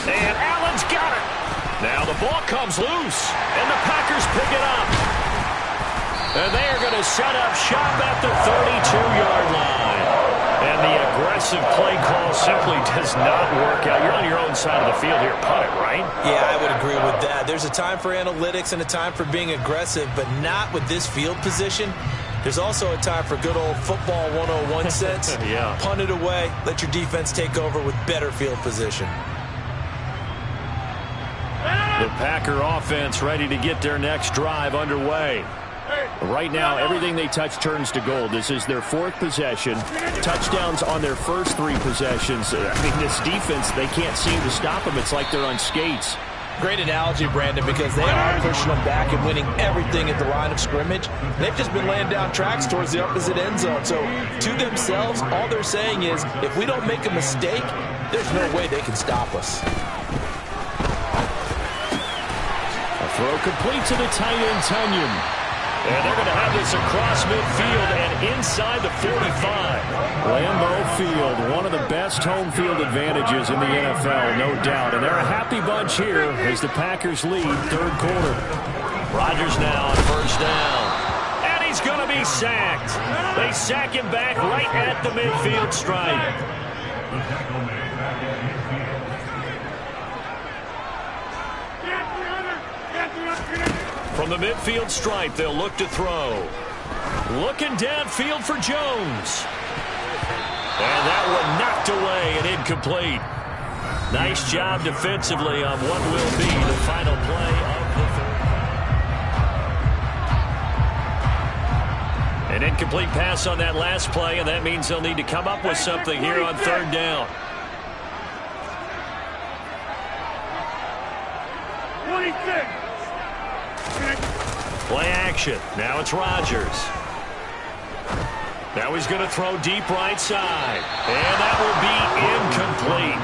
And Allen's got it. Now the ball comes loose, and the Packers pick it up. And they are going to set up shop at the 32-yard line. And the aggressive play call simply does not work out. You're on your own side of the field here. Punt it, right? Yeah, I would agree with that. There's a time for analytics and a time for being aggressive, but not with this field position. There's also a time for good old football 101 sense. Yeah. Punt it away. Let your defense take over with better field position. The Packer offense ready to get their next drive underway. Right now, everything they touch turns to gold. This is their 4th possession. Touchdowns on their first 3 possessions. I mean, this defense, they can't seem to stop them. It's like they're on skates. Great analogy, Brandon, because they are pushing them back and winning everything at the line of scrimmage. They've just been laying down tracks towards the opposite end zone. So to themselves, all they're saying is, if we don't make a mistake, there's no way they can stop us. A throw complete to the tight end, Tunyon. And they're going to have this across midfield and inside the 45. Lambeau Field, one of the best home field advantages in the NFL, no doubt. And they're a happy bunch here as the Packers lead 3rd quarter. Rodgers now on 1st down. And he's going to be sacked. They sack him back right at the midfield stripe. From the midfield stripe, they'll look to throw. Looking downfield for Jones. And that one knocked away and incomplete. Nice job defensively on what will be the final play of the 3rd. An incomplete pass on that last play, and that means they'll need to come up with something here on third down. Play action. Now it's Rodgers. Now he's going to throw deep right side. And that will be incomplete.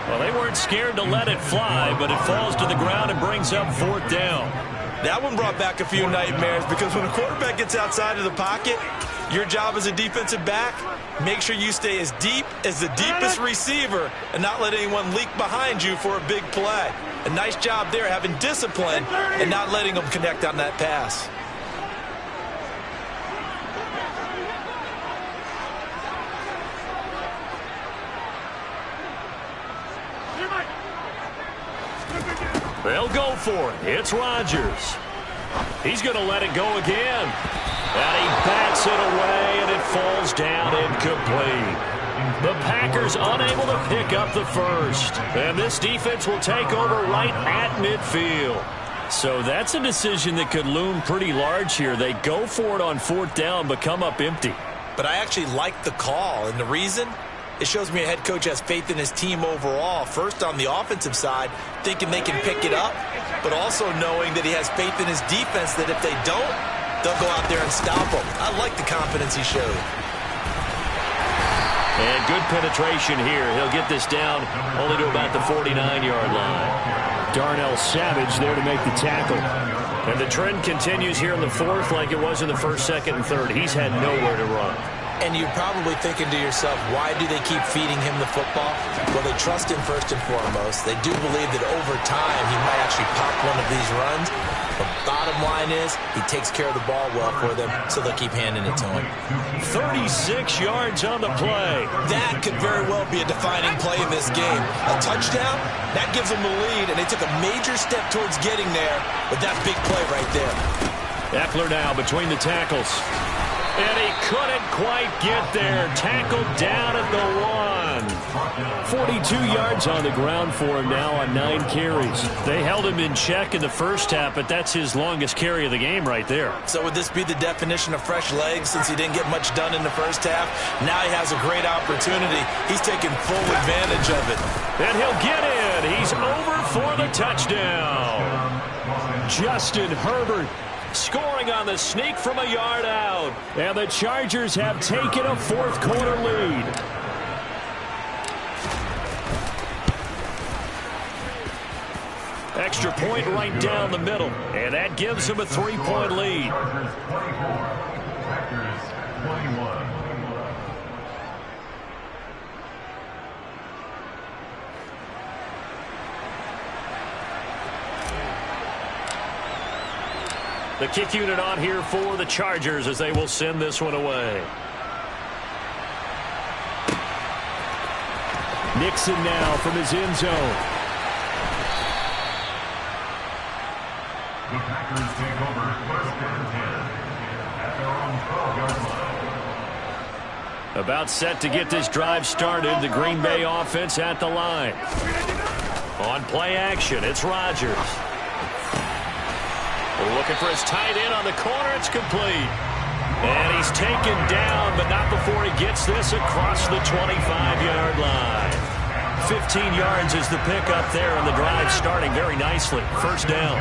Well, they weren't scared to let it fly, but it falls to the ground and brings up fourth down. That one brought back a few nightmares because when a quarterback gets outside of the pocket, your job as a defensive back, make sure you stay as deep as the deepest receiver and not let anyone leak behind you for a big play. A nice job there having discipline and not letting them connect on that pass. They'll go for it. It's Rodgers. He's going to let it go again. And he bats it away, and it falls down incomplete. The Packers unable to pick up the first. And this defense will take over right at midfield. So that's a decision that could loom pretty large here. They go for it on fourth down, but come up empty. But I actually like the call, and the reason? It shows me a head coach has faith in his team overall. First on the offensive side, thinking they can pick it up, but also knowing that he has faith in his defense that if they don't, they'll go out there and stop them. I like the confidence he showed. And good penetration here. He'll get this down only to about the 49-yard line. Darnell Savage there to make the tackle. And the trend continues here in the fourth like it was in the first, second, and third. He's had nowhere to run. And you're probably thinking to yourself, why do they keep feeding him the football? Well, they trust him first and foremost. They do believe that over time he might actually pop one of these runs. The bottom line is he takes care of the ball well for them, so they'll keep handing it to him. 36 yards on the play. That could very well be a defining play in this game. A touchdown, that gives them the lead, and they took a major step towards getting there with that big play right there. Eckler now between the tackles. And he couldn't quite get there. Tackled down at the 1. 42 yards on the ground for him now on 9 carries. They held him in check in the first half, but that's his longest carry of the game right there. So would this be the definition of fresh legs since he didn't get much done in the first half? Now he has a great opportunity. He's taking full advantage of it. And he'll get in. He's over for the touchdown. Justin Herbert scoring on the sneak from a yard out. And the Chargers have taken a fourth quarter lead. Extra point right down the middle. And that gives them a 3-point lead. The kick unit on here for the Chargers as they will send this one away. Nixon now from his end zone. The Packers take over first and 10 at their own 12-yard line. About set to get this drive started. The Green Bay offense at the line. On play action, it's Rodgers. Looking for his tight end on the corner. It's complete. And he's taken down, but not before he gets this across the 25-yard line. 15 yards is the pickup there, and the drive starting very nicely. First down.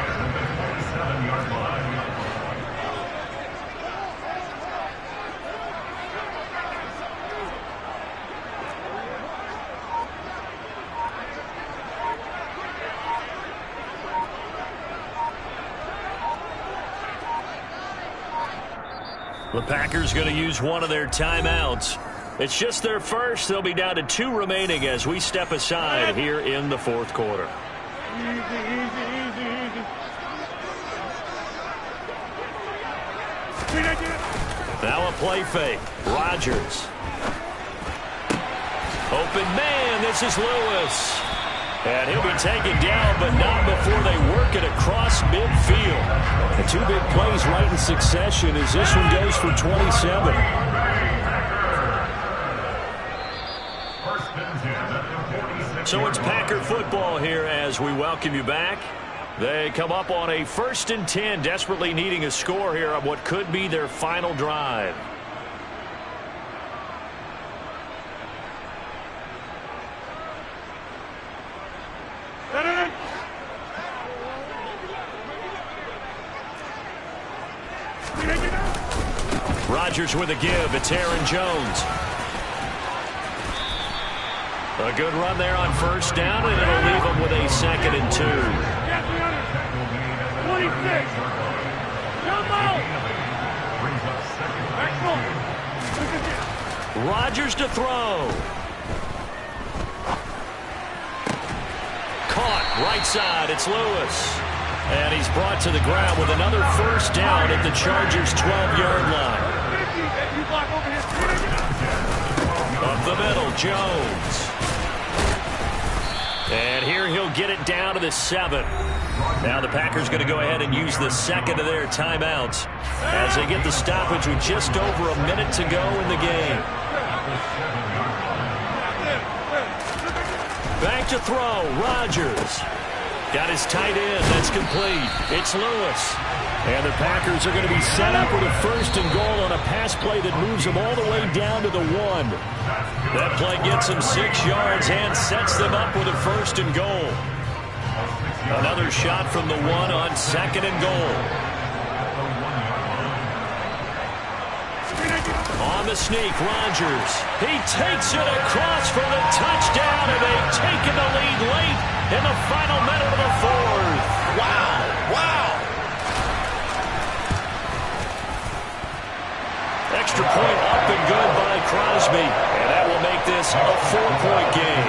The Packers going to use one of their timeouts. It's just their first. They'll be down to 2 remaining as we step aside here in the fourth quarter. Now a play fake. Rodgers. Open man. This is Lewis. And he'll be taken down, but not before they work it across midfield. The 2 big plays right in succession as this one goes for 27. So it's Packer football here as we welcome you back. They come up on a 1st and 10, desperately needing a score here on what could be their final drive. Rodgers with a give. It's Aaron Jones. A good run there on 1st down, and it'll leave them with a 2nd and 2. 26. Rodgers to throw. Caught right side. It's Lewis. And he's brought to the ground with another 1st down at the Chargers' 12-yard line. Up the middle, Jones. And here he'll get it down to the 7. Now the Packers going to go ahead and use the 2nd of their timeouts as they get the stoppage with just over a minute to go in the game. Back to throw, Rodgers. Got his tight end. That's complete. It's Lewis. And the Packers are going to be set up with a 1st and goal on a pass play that moves them all the way down to the 1. That play gets them 6 yards and sets them up with a 1st and goal. Another shot from the 1 on 2nd and goal. On the sneak, Rodgers. He takes it across for the touchdown, and they've taken the lead late in the final minute of the 4th. Wow. Wow. Extra point up and good by Crosby, and that will make this a 4-point game.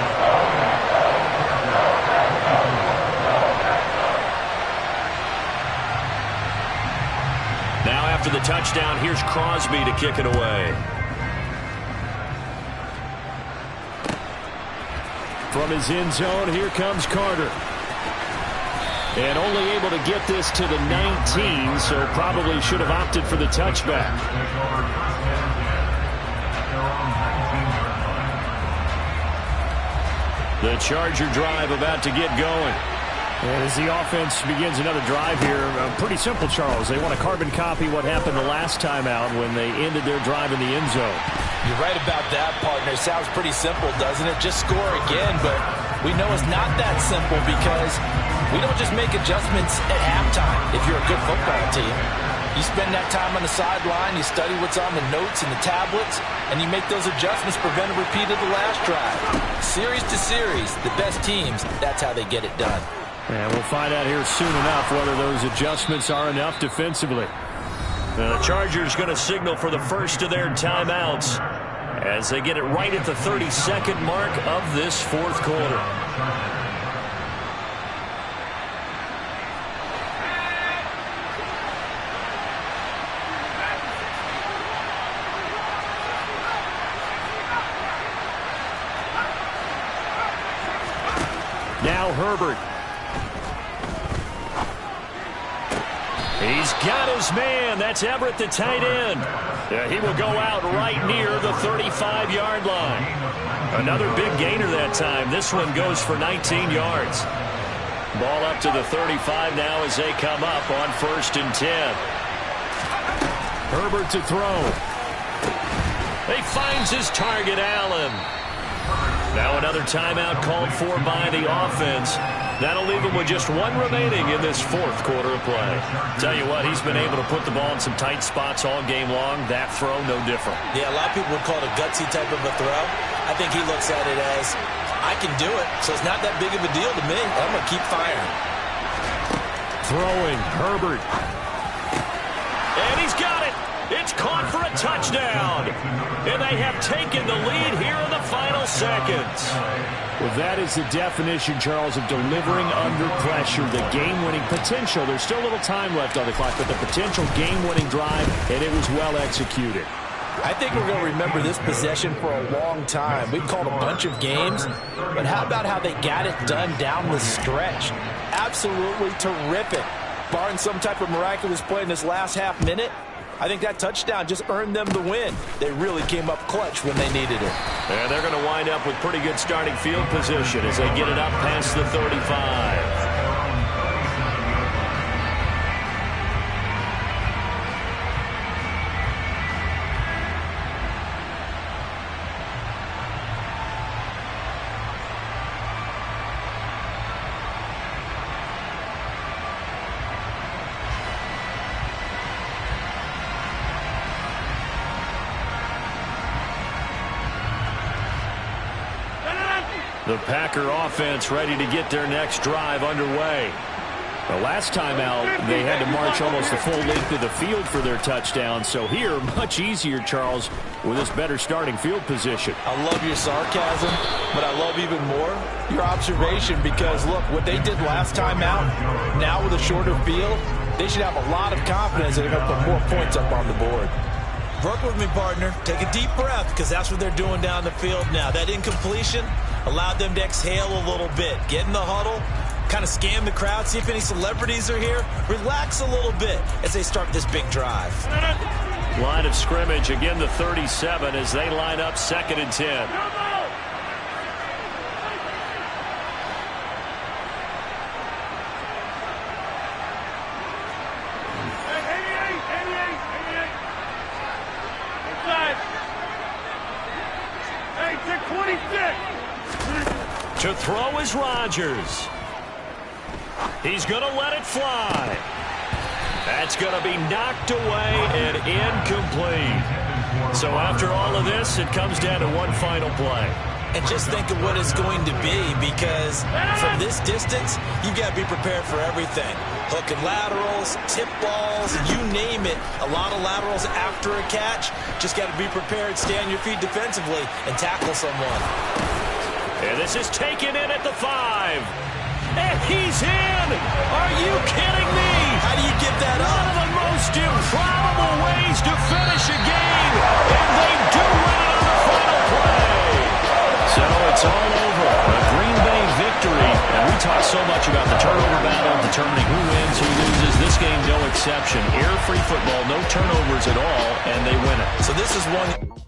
Now after the touchdown, here's Crosby to kick it away. From his end zone, here comes Carter. And only able to get this to the 19, so probably should have opted for the touchback. The Charger drive about to get going. And as the offense begins another drive here, pretty simple, Charles. They want to carbon copy what happened the last time out when they ended their drive in the end zone. You're right about that, partner. Sounds pretty simple, doesn't it? Just score again, but we know it's not that simple because we don't just make adjustments at halftime if you're a good football team. You spend that time on the sideline, you study what's on the notes and the tablets, and you make those adjustments, prevent a repeat of the last drive. Series to series, the best teams, that's how they get it done. And we'll find out here soon enough whether those adjustments are enough defensively. The Chargers going to signal for the 1st of their timeouts as they get it right at the 32nd mark of this 4th quarter. Now Herbert. He's got his man. That's Everett, the tight end. He will go out right near the 35-yard line. Another big gainer that time. This one goes for 19 yards. Ball up to the 35 now as they come up on 1st and 10. Herbert to throw. He finds his target, Allen. Now another timeout called for by the offense. That'll leave him with just 1 remaining in this 4th quarter of play. Tell you what, he's been able to put the ball in some tight spots all game long. That throw, no different. Yeah, a lot of people would call it a gutsy type of a throw. I think he looks at it as, I can do it, so it's not that big of a deal to me. I'm going to keep firing. Throwing, Herbert. And he's got it. It's caught for a touchdown. And they have taken the lead here in the final seconds. Well, that is the definition, Charles, of delivering under pressure. The game-winning potential. There's still a little time left on the clock, but the potential game-winning drive, and it was well executed. I think we're going to remember this possession for a long time. We've called a bunch of games, but how about how they got it done down the stretch? Absolutely terrific. Barring some type of miraculous play in this last half minute, I think that touchdown just earned them the win. They really came up clutch when they needed it. And they're going to wind up with pretty good starting field position as they get it up past the 35. The Packer offense ready to get their next drive underway. The last time out, they had to march almost the full length of the field for their touchdown. So here, much easier, Charles, with this better starting field position. I love your sarcasm, but I love even more your observation because, look, what they did last time out, now with a shorter field, they should have a lot of confidence that they're going to put more points up on the board. Work with me, partner. Take a deep breath because that's what they're doing down the field now. That incompletion allowed them to exhale a little bit. Get in the huddle. Kind of scan the crowd, see if any celebrities are here. Relax a little bit as they start this big drive. Line of scrimmage, again the 37 as they line up 2nd and 10. To throw is Rodgers. He's going to let it fly. That's going to be knocked away and incomplete. So after all of this, it comes down to one final play. And just think of what it's going to be because from this distance, you've got to be prepared for everything. Hook and laterals, tip balls, you name it. A lot of laterals after a catch. Just got to be prepared, stay on your feet defensively, and tackle someone. And this is taken in at the 5. And he's in! Are you kidding me? How do you get that up? One of the most improbable ways to finish a game. And they do win it on the final play. So it's all over. A Green Bay victory. And we talk so much about the turnover battle, determining who wins, who loses. This game, no exception. Air-free football, no turnovers at all, and they win it. So this is one...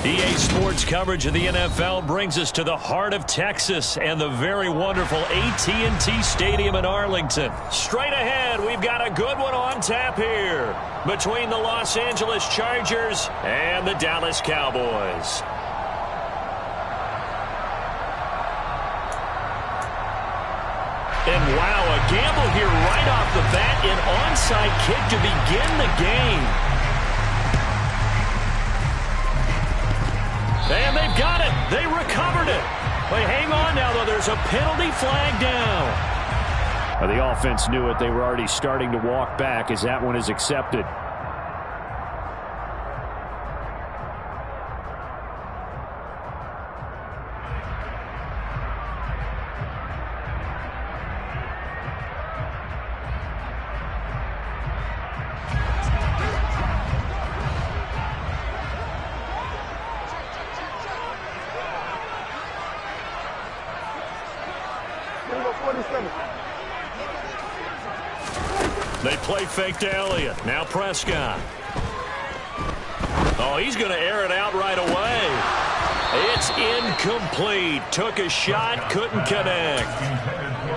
EA Sports coverage of the NFL brings us to the heart of Texas and the very wonderful AT&T Stadium in Arlington. Straight ahead, we've got a good one on tap here between the Los Angeles Chargers and the Dallas Cowboys. And wow, a gamble here right off the bat, an onside kick to begin the game. And they've got it. They recovered it. But hang on now, though. There's a penalty flag down. Well, the offense knew it. They were already starting to walk back as that one is accepted. They play fake to Elliott. Now Prescott. Oh, he's going to air it out right away. It's incomplete. Took a shot, couldn't connect.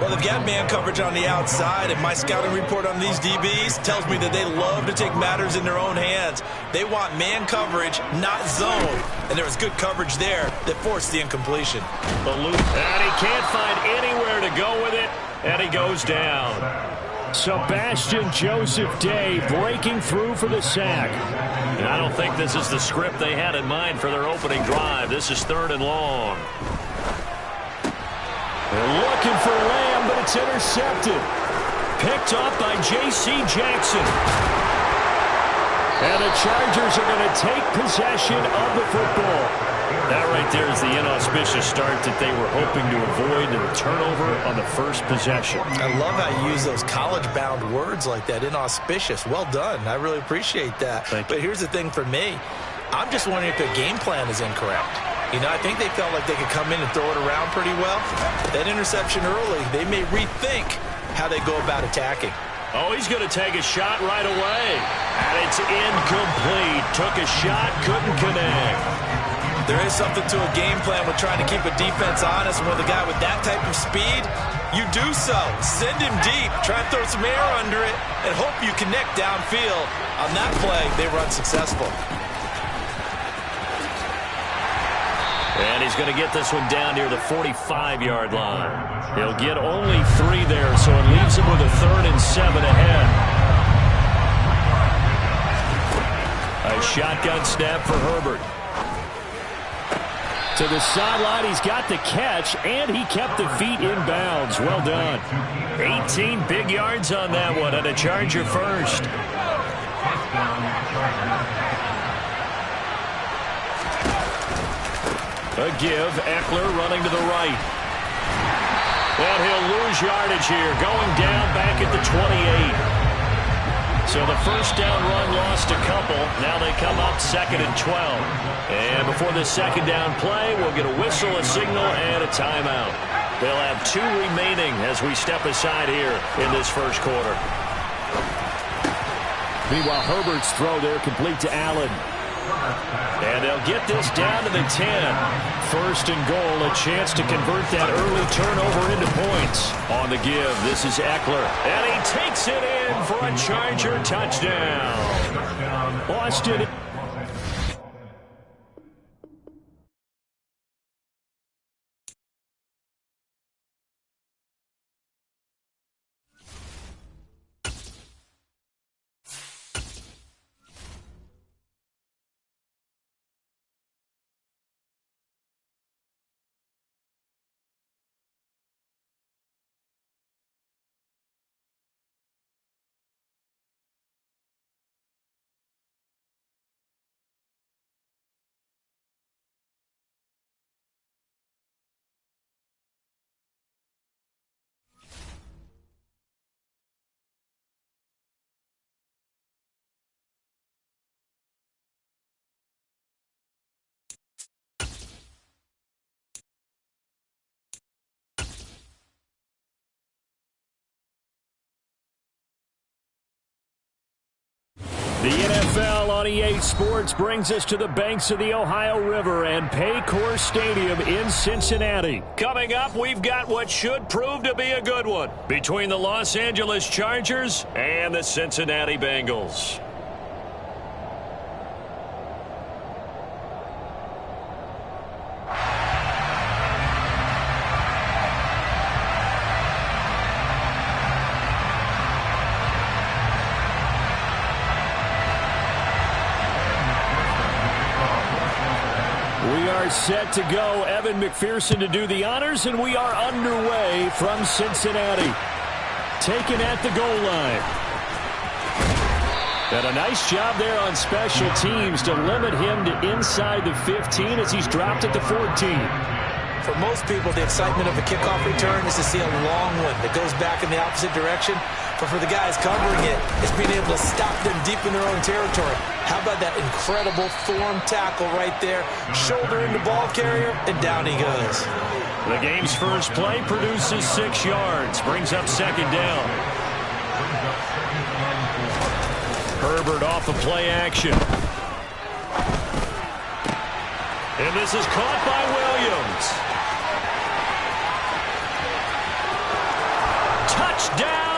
Well, they've got man coverage on the outside, and my scouting report on these DBs tells me that they love to take matters in their own hands. They want man coverage, not zone. And there was good coverage there that forced the incompletion. And he can't find anywhere to go with it, and he goes down. Sebastian Joseph Day breaking through for the sack. And I don't think this is the script they had in mind for their opening drive. This is 3rd and long. They're looking for Lamb, but it's intercepted. Picked off by J.C. Jackson. And the Chargers are going to take possession of the football. That right there is the inauspicious start that they were hoping to avoid, and a turnover on the first possession. I love how you use those college-bound words like that, inauspicious. Well done. I really appreciate that. But here's the thing for me. I'm just wondering if their game plan is incorrect. You know, I think they felt like they could come in and throw it around pretty well. That interception early, they may rethink how they go about attacking. Oh, he's going to take a shot right away. And it's incomplete. Took a shot, couldn't connect. There is something to a game plan with trying to keep a defense honest. And with a guy with that type of speed, you do so. Send him deep. Try and throw some air under it and hope you connect downfield. On that play, they run successful. And he's going to get this one down near the 45-yard line. He'll get only 3 there, so it leaves him with a 3rd and 7 ahead. A shotgun snap for Herbert. To the sideline, he's got the catch, and he kept the feet in bounds. Well done. 18 big yards on that one, and a Charger first. A give, Eckler running to the right. And he'll lose yardage here, going down back at the 28. So the first down run lost a couple. Now they come up 2nd and 12. And before the second down play, we'll get a whistle, a signal, and a timeout. They'll have 2 remaining as we step aside here in this first quarter. Meanwhile, Herbert's throw there complete to Allen. And they'll get this down to the 10. 1st and goal, a chance to convert that early turnover into points. On the give, this is Eckler. And he takes it in for a Charger touchdown. Boston. The NFL on EA Sports brings us to the banks of the Ohio River and Paycor Stadium in Cincinnati. Coming up, we've got what should prove to be a good one between the Los Angeles Chargers and the Cincinnati Bengals. Set to go. Evan McPherson to do the honors, and we are underway from Cincinnati. Taken at the goal line. And a nice job there on special teams to limit him to inside the 15 as he's dropped at the 14. For most people, the excitement of a kickoff return is to see a long one that goes back in the opposite direction. But for the guys covering it, it's being able to stop them deep in their own territory. How about that incredible form tackle right there? Shoulder in the ball carrier, and down he goes. The game's first play produces 6 yards. Brings up 2nd down. Herbert off the play action. And this is caught by Williams. Touchdown!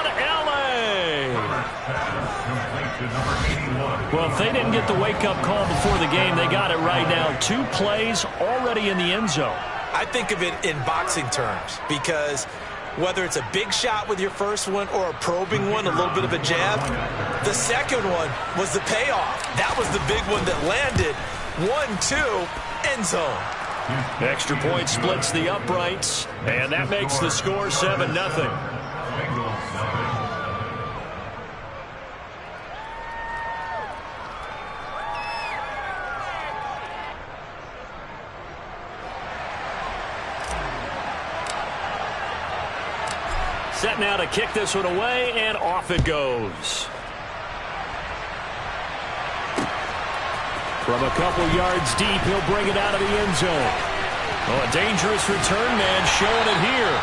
Well, if they didn't get the wake-up call before the game, they got it right now. 2 plays already in the end zone. I think of it in boxing terms because whether it's a big shot with your first one or a probing one, a little bit of a jab, the second one was the payoff. That was the big one that landed. 1-2, end zone. Extra point splits the uprights, and that makes the score 7-0. Set now to kick this one away, and off it goes. From a couple yards deep, he'll bring it out of the end zone. Oh, a dangerous return man showing it here.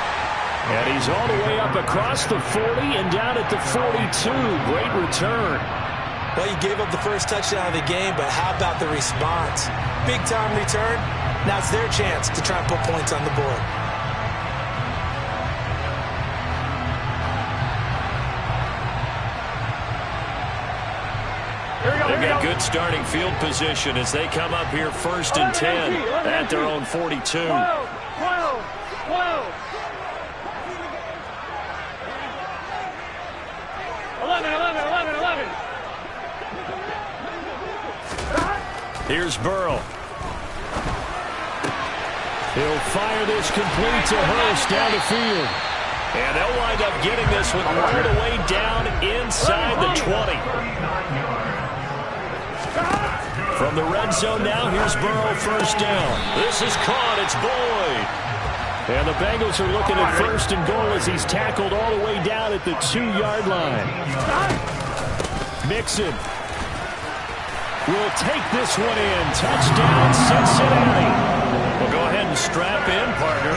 And he's all the way up across the 40 and down at the 42. Great return. Well, he gave up the first touchdown of the game, but how about the response? Big-time return. Now it's their chance to try and put points on the board. They've got good starting field position as they come up here 1st and 10 at their own 42. 12. Here's Burrow. He'll fire this complete to Hurst down the field. And they'll wind up getting this one all the way down inside the 20. From the red zone now, here's Burrow, 1st down. This is caught. It's Boyd. And the Bengals are looking at 1st and goal as he's tackled all the way down at the 2-yard line. Mixon will take this one in. Touchdown, Cincinnati. Well, go ahead and strap in, partner.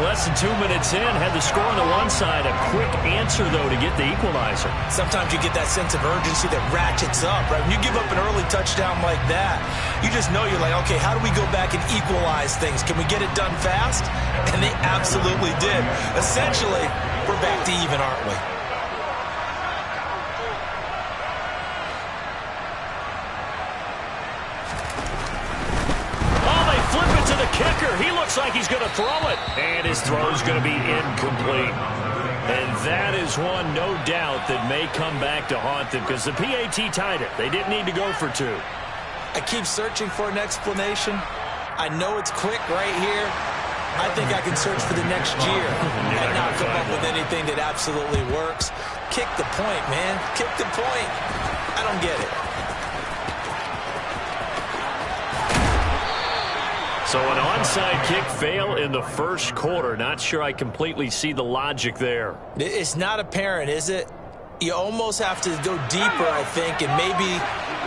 Less than 2 minutes in, had the score on the one side. A quick answer, though, to get the equalizer. Sometimes you get that sense of urgency that ratchets up, right? When you give up an early touchdown like that, you just know you're like, okay, how do we go back and equalize things? Can we get it done fast? And they absolutely did. Essentially, we're back to even, aren't we? Kicker, he looks like he's going to throw it. And his throw's going to be incomplete. And that is one, no doubt, that may come back to haunt them because the PAT tied it. They didn't need to go for 2. I keep searching for an explanation. I know it's quick right here. I think I can search for the next year and not come up with anything that absolutely works. Kick the point, man. Kick the point. I don't get it. So an onside kick fail in the 1st quarter. Not sure I completely see the logic there. It's not apparent, is it? You almost have to go deeper, I think, and maybe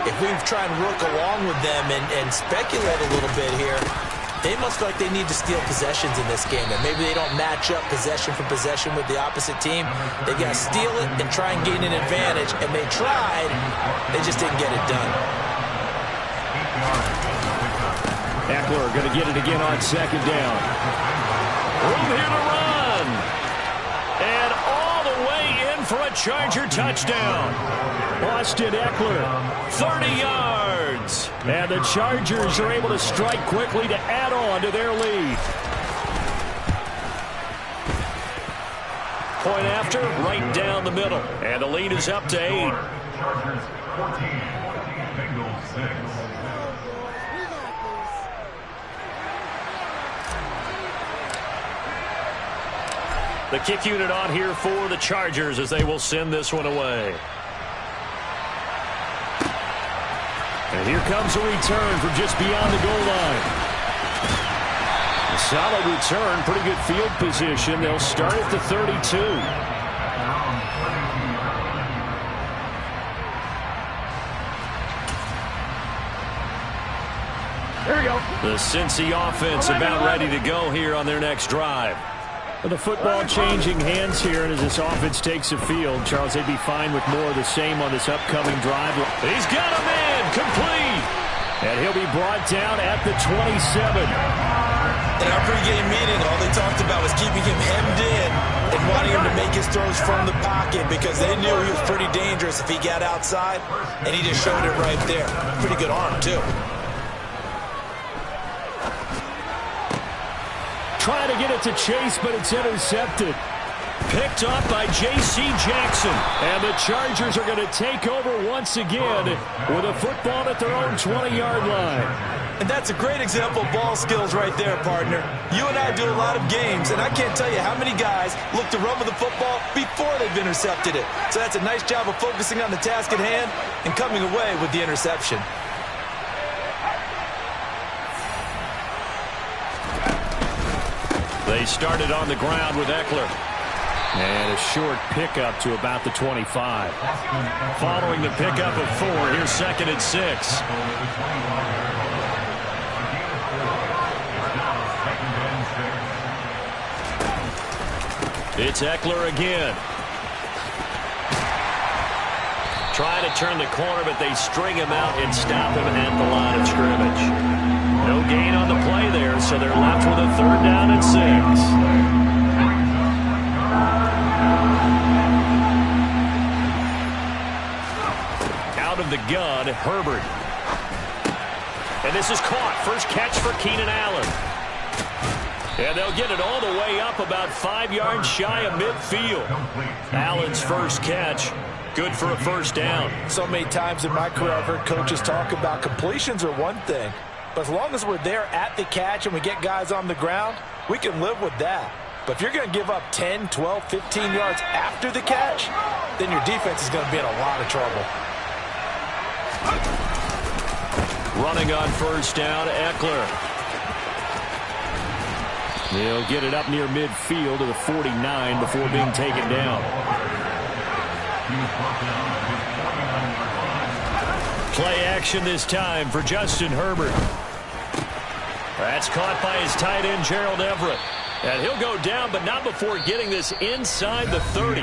if we try and work along with them and speculate a little bit here, they must feel like they need to steal possessions in this game, and maybe they don't match up possession for possession with the opposite team. They got to steal it and try and gain an advantage, and they tried. They just didn't get it done. Eckler going to get it again on 2nd down. Room here to run. And all the way in for a Charger touchdown. Austin Eckler, 30 yards. And the Chargers are able to strike quickly to add on to their lead. Point after, right down the middle. And the lead is up to 8. Chargers 14, Bengals 6. The kick unit on here for the Chargers as they will send this one away. And here comes a return from just beyond the goal line. A solid return, pretty good field position. They'll start at the 32. There we go. The Cincy offense about ready to go here on their next drive. The football changing hands here, and as this offense takes the field, Charles, they'd be fine with more of the same on this upcoming drive. He's got him in, complete. And he'll be brought down at the 27. In our pregame meeting, all they talked about was keeping him hemmed in and wanting him to make his throws from the pocket because they knew he was pretty dangerous if he got outside, and he just showed it right there. Pretty good arm, too. Trying to get it to Chase, but it's intercepted. Picked up by J.C. Jackson. And the Chargers are going to take over once again with a football at their own 20-yard line. And that's a great example of ball skills right there, partner. You and I do a lot of games, and I can't tell you how many guys look to run with the football before they've intercepted it. So that's a nice job of focusing on the task at hand and coming away with the interception. They started on the ground with Eckler. And a short pickup to about the 25. Following the pickup of 4, here's 2nd and 6. It's Eckler again. Trying to turn the corner, but they string him out and stop him at the line of scrimmage. No gain on the play there, so they're left with a 3rd down and 6. Out of the gun, Herbert. And this is caught. First catch for Keenan Allen. And they'll get it all the way up about 5 yards shy of midfield. Allen's first catch. Good for a 1st down. So many times in my career I've heard coaches talk about completions are one thing. But as long as we're there at the catch and we get guys on the ground, we can live with that. But if you're going to give up 10, 12, 15 yards after the catch, then your defense is going to be in a lot of trouble. Running on 1st down, Eckler. They'll get it up near midfield to the 49 before being taken down. Play action this time for Justin Herbert. That's caught by his tight end, Gerald Everett. And he'll go down, but not before getting this inside the 30.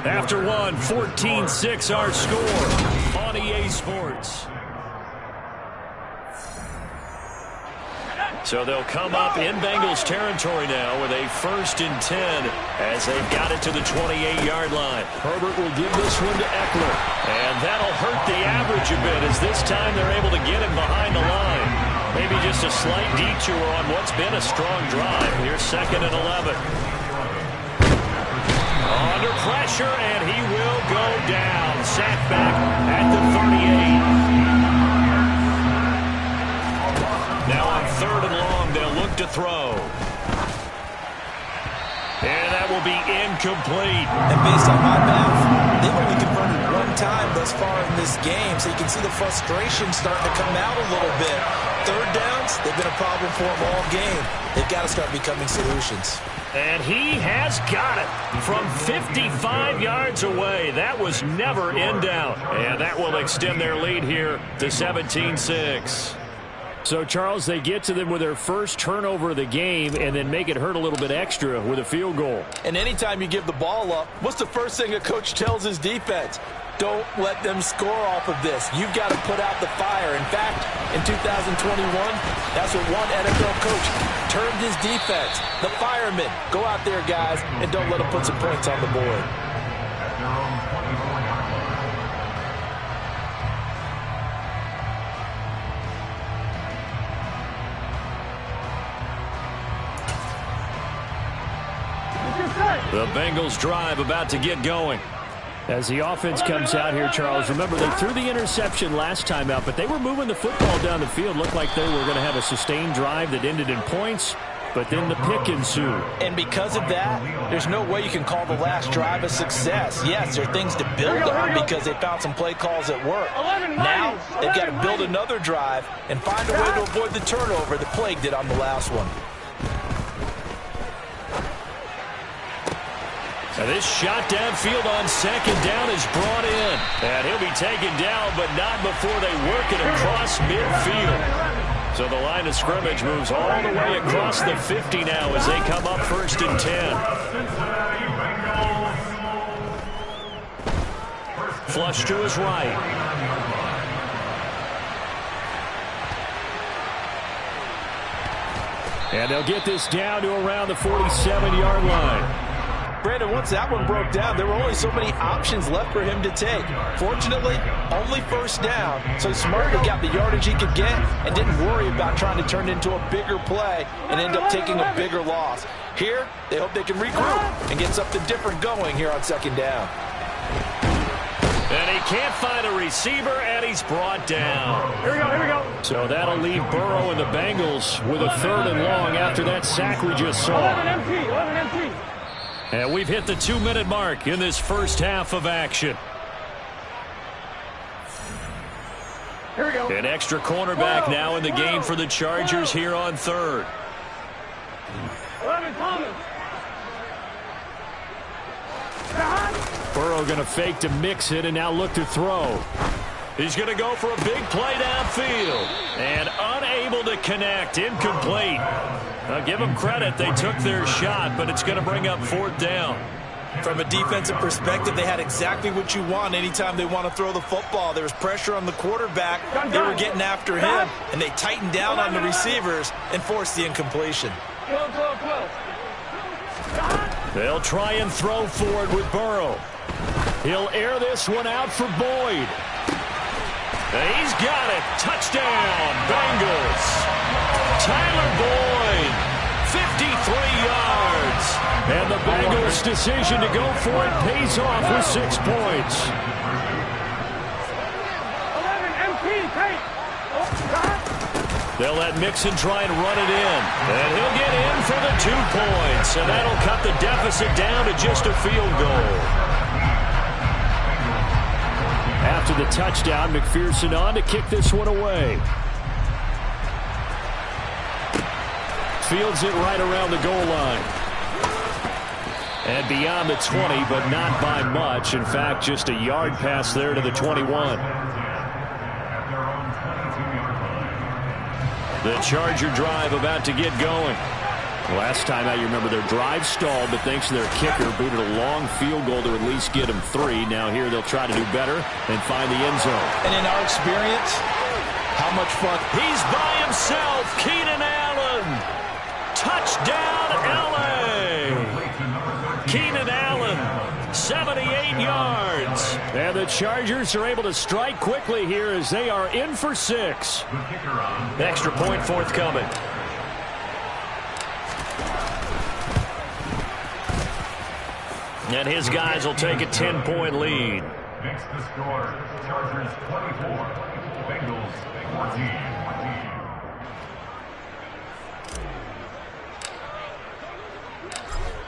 After one, 14-6 our score on EA Sports. So they'll come up in Bengals territory now with a 1st and 10 as they've got it to the 28-yard line. Herbert will give this one to Eckler. And that'll hurt the average a bit as this time they're able to get him behind the line. Maybe just a slight detour on what's been a strong drive. Here's 2nd and 11. Under pressure, and he will go down. Sacked back at the 38. Now on 3rd and long, they'll look to throw. And that will be incomplete. And based on my math, they've only converted 1 time thus far in this game, so you can see the frustration starting to come out a little bit. 3rd downs, they've been a problem for them all game. They've got to start becoming solutions. And he has got it from 55 yards away. That was never in doubt. And that will extend their lead here to 17-6. So, Charles, they get to them with their first turnover of the game and then make it hurt a little bit extra with a field goal. And anytime you give the ball up, what's the first thing a coach tells his defense? Don't let them score off of this. You've got to put out the fire. In fact, in 2021, that's what one NFL coach termed his defense. The firemen. Go out there, guys, and don't let them put some points on the board. The Bengals drive about to get going. As the offense comes out here, Charles, remember they threw the interception last time out, but they were moving the football down the field. Looked like they were going to have a sustained drive that ended in points, but then the pick ensued. And because of that, there's no way you can call the last drive a success. Yes, there are things to build on because they found some play calls that work. Now, they've got to build another drive and find a way to avoid the turnover that plagued it on the last one. Now this shot downfield on 2nd down is brought in. And he'll be taken down, but not before they work it across midfield. So the line of scrimmage moves all the way across the 50 now as they come up 1st and 10. Flush to his right. And they'll get this down to around the 47-yard line. Brandon, once that one broke down, there were only so many options left for him to take. Fortunately, only 1st down, so he smartly got the yardage he could get and didn't worry about trying to turn it into a bigger play and end up taking a bigger loss. Here, they hope they can regroup and get something different going here on 2nd down. And he can't find a receiver, and he's brought down. Here we go. So that'll leave Burrow and the Bengals with a 3rd and long after that sack we just saw. 11 empty. And we've hit the 2-minute mark in this first half of action. Here we go. An extra cornerback now in the game for the Chargers here on 3rd. 11 Thomas. Burrow going to fake to mix it and now look to throw. He's going to go for a big play downfield. And unable to connect. Incomplete. Now give them credit. They took their shot, but it's going to bring up 4th down. From a defensive perspective, they had exactly what you want anytime they want to throw the football. There was pressure on the quarterback. They were getting after him, and they tightened down on the receivers and forced the incompletion. They'll try and throw forward with Burrow. He'll air this one out for Boyd. He's got it. Touchdown, Bengals. Tyler Boyd, 53 yards. And the Bengals' decision to go for it pays off with 6 points. 11 MP, take. They'll let Mixon try and run it in. And he'll get in for the 2 points. And that'll cut the deficit down to just a field goal. After the touchdown, McPherson on to kick this one away. Fields it right around the goal line. And beyond the 20, but not by much. In fact, just a yard pass there to the 21. The Charger drive about to get going. Last time out, you remember their drive stalled, but thanks to their kicker, booted a long field goal to at least get them 3. Now here they'll try to do better and find the end zone. And in our experience, how much fun. He's by himself. Keenan Allen. Touchdown, L.A. Keenan Allen, 78 yards. And the Chargers are able to strike quickly here as they are in for 6. Extra point forthcoming. And his guys will take a 10-point lead. Next to score, Chargers 24, Bengals 14.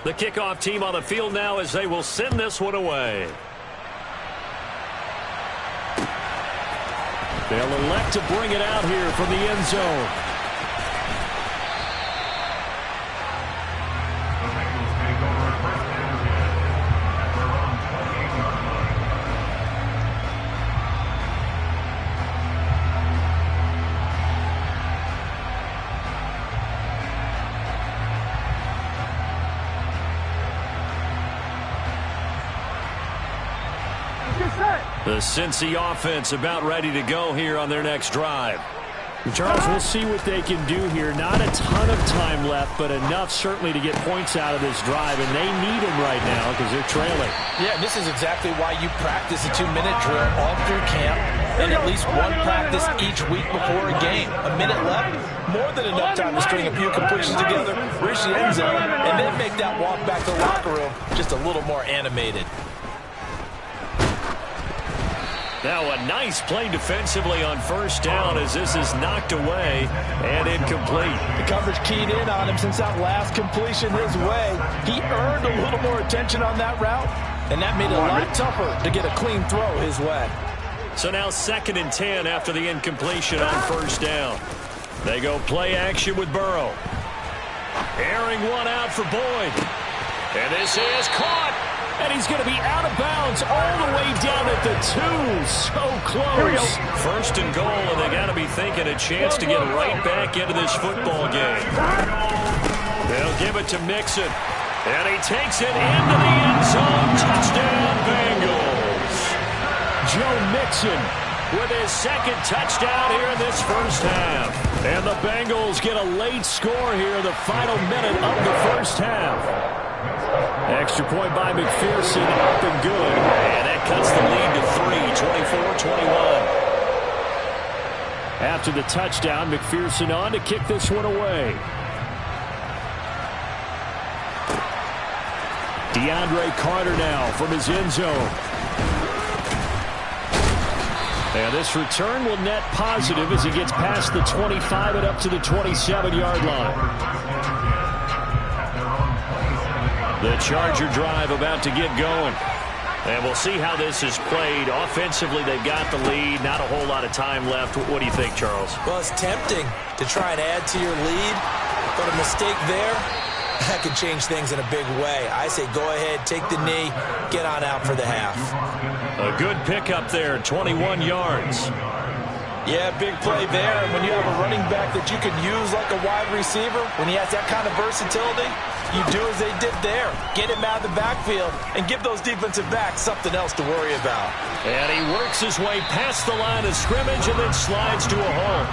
The kickoff team on the field now as they will send this one away. They'll elect to bring it out here from the end zone. The Bengals take over first and 10 at their own 28-yard line. The Cincy offense about ready to go here on their next drive. Charles, we'll see what they can do here. Not a ton of time left, but enough certainly to get points out of this drive, and they need them right now because they're trailing. Yeah, this is exactly why you practice a 2-minute drill all through camp and at least one practice each week before a game. A minute left, more than enough time to string a few completions together, reach the end zone, and then make that walk back to the locker room just a little more animated. Now a nice play defensively on first down as this is knocked away and incomplete. The coverage keyed in on him since that last completion his way. He earned a little more attention on that route, and that made it a lot tougher to get a clean throw his way. So now 2nd and 10 after the incompletion on first down. They go play action with Burrow. Airing one out for Boyd. And this is caught. And he's going to be out of bounds all the way down at the 2. So close. 1st and goal, and they got to be thinking a chance to get right back into this football game. They'll give it to Mixon. And he takes it into the end zone. Touchdown, Bengals. Joe Mixon with his 2nd touchdown here in this first half. And the Bengals get a late score here in the final minute of the first half. Extra point by McPherson, up and good. And that cuts the lead to 3, 24-21. After the touchdown, McPherson on to kick this one away. DeAndre Carter now from his end zone. And this return will net positive as he gets past the 25 and up to the 27-yard line. The Charger drive about to get going. And we'll see how this is played. Offensively, they've got the lead. Not a whole lot of time left. What do you think, Charles? Well, it's tempting to try and add to your lead, but a mistake there that could change things in a big way. I say go ahead, take the knee, get on out for the half. A good pickup there, 21 yards. Yeah, big play there. When you have a running back that you can use like a wide receiver, when he has that kind of versatility, you do as they did there. Get him out of the backfield and give those defensive backs something else to worry about. And he works his way past the line of scrimmage and then slides to a hole.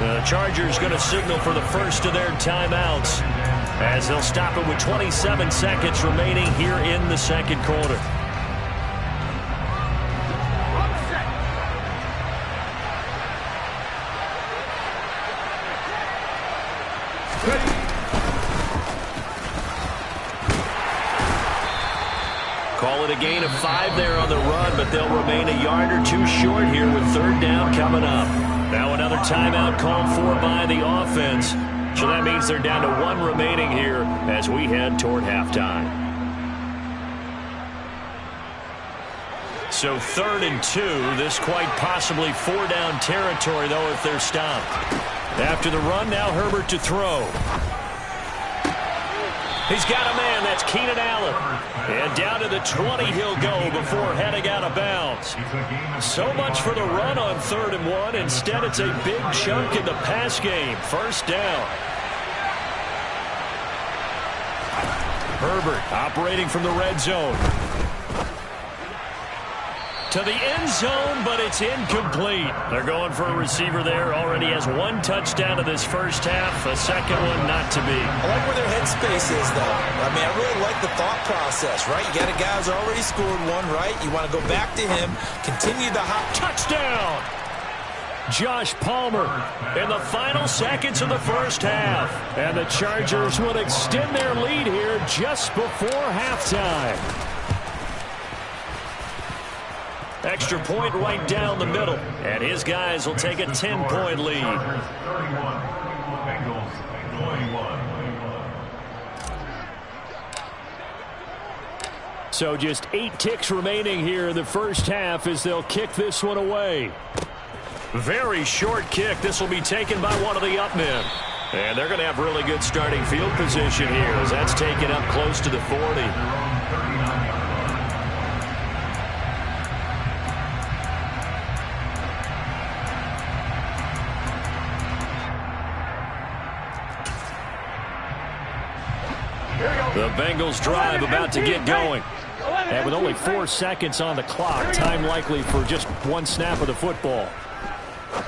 The Chargers going to signal for the first of their timeouts as they'll stop it with 27 seconds remaining here in the second quarter. Call it a gain of 5 there on the run, but they'll remain a yard or two short here with third down coming up. Now another timeout called for by the offense. So that means they're down to 1 remaining here as we head toward halftime. So 3rd and 2. This quite possibly 4-down territory, though, if they're stopped. After the run, now Herbert to throw. He's got a man. That's Keenan Allen. And down to the 20 he'll go before heading out of bounds. So much for the run on 3rd and 1. Instead, it's a big chunk in the pass game. First down. Herbert operating from the red zone. To the end zone, but it's incomplete. They're going for a receiver there. Already has 1 touchdown in this first half. A second one not to be. I like where their headspace is, though. I mean, I really like the thought process, right? You got a guy who's already scored 1, right? You want to go back to him, continue the hop. Touchdown! Josh Palmer in the final seconds of the first half. And the Chargers will extend their lead here just before halftime. Extra point right down the middle. And his guys will take a 10-point lead. So just 8 ticks remaining here in the first half as they'll kick this one away. Very short kick. This will be taken by one of the up men. And they're going to have really good starting field position here as that's taken up close to the 40. The Bengals drive about to get going. And with only 4 seconds on the clock, time likely for just 1 snap of the football.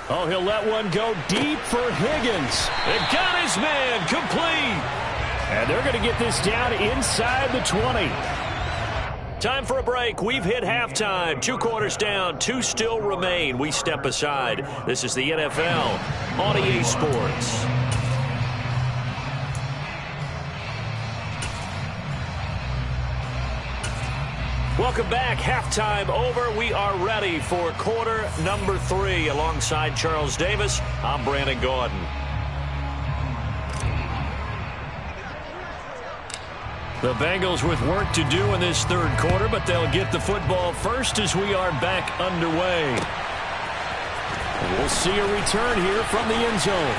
Oh, he'll let one go deep for Higgins. It got his man complete. And they're going to get this down inside the 20. Time for a break. We've hit halftime. 2 quarters down, 2 still remain. We step aside. This is the NFL on EA Sports. Welcome back. Halftime over. We are ready for quarter number 3. Alongside Charles Davis, I'm Brandon Gordon. The Bengals with work to do in this third quarter, but they'll get the football first as we are back underway. And we'll see a return here from the end zone.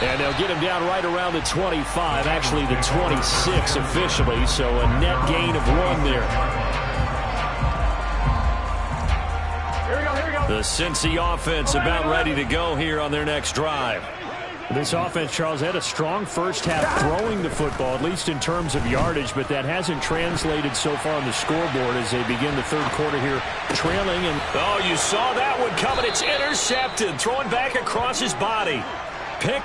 And they'll get him down right around the 25, actually the 26 officially, so a net gain of 1 there. The Cincy offense about ready to go here on their next drive. This offense, Charles, had a strong first half throwing the football, at least in terms of yardage, but that hasn't translated so far on the scoreboard as they begin the third quarter here trailing. And oh, you saw that one coming. It's intercepted, throwing back across his body. Pick.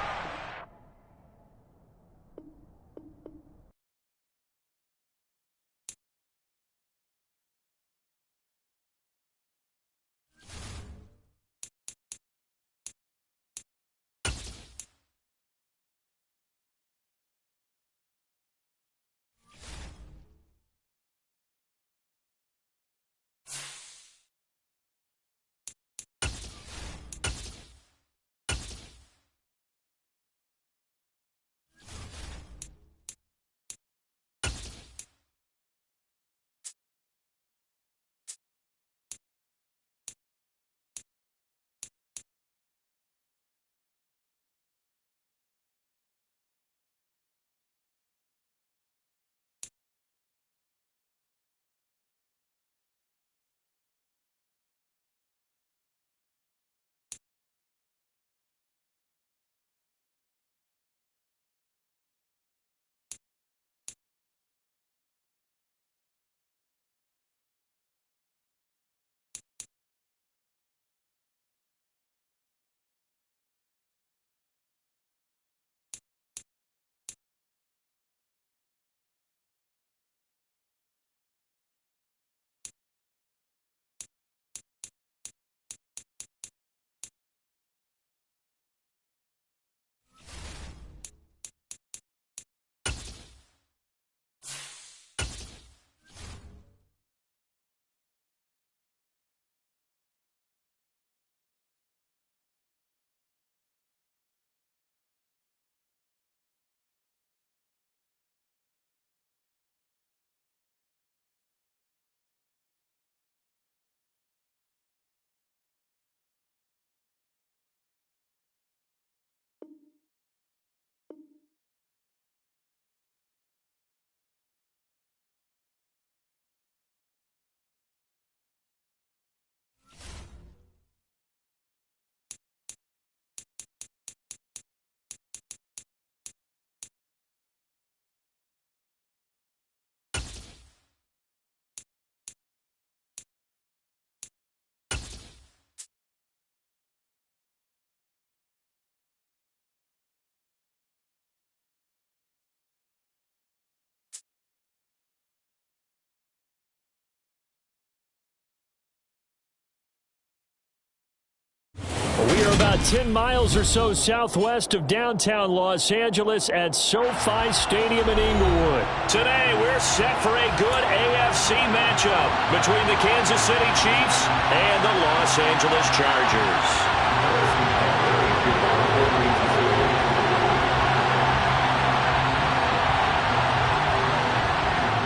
about 10 miles or so southwest of downtown Los Angeles at SoFi Stadium in Inglewood. Today, we're set for a good AFC matchup between the Kansas City Chiefs and the Los Angeles Chargers.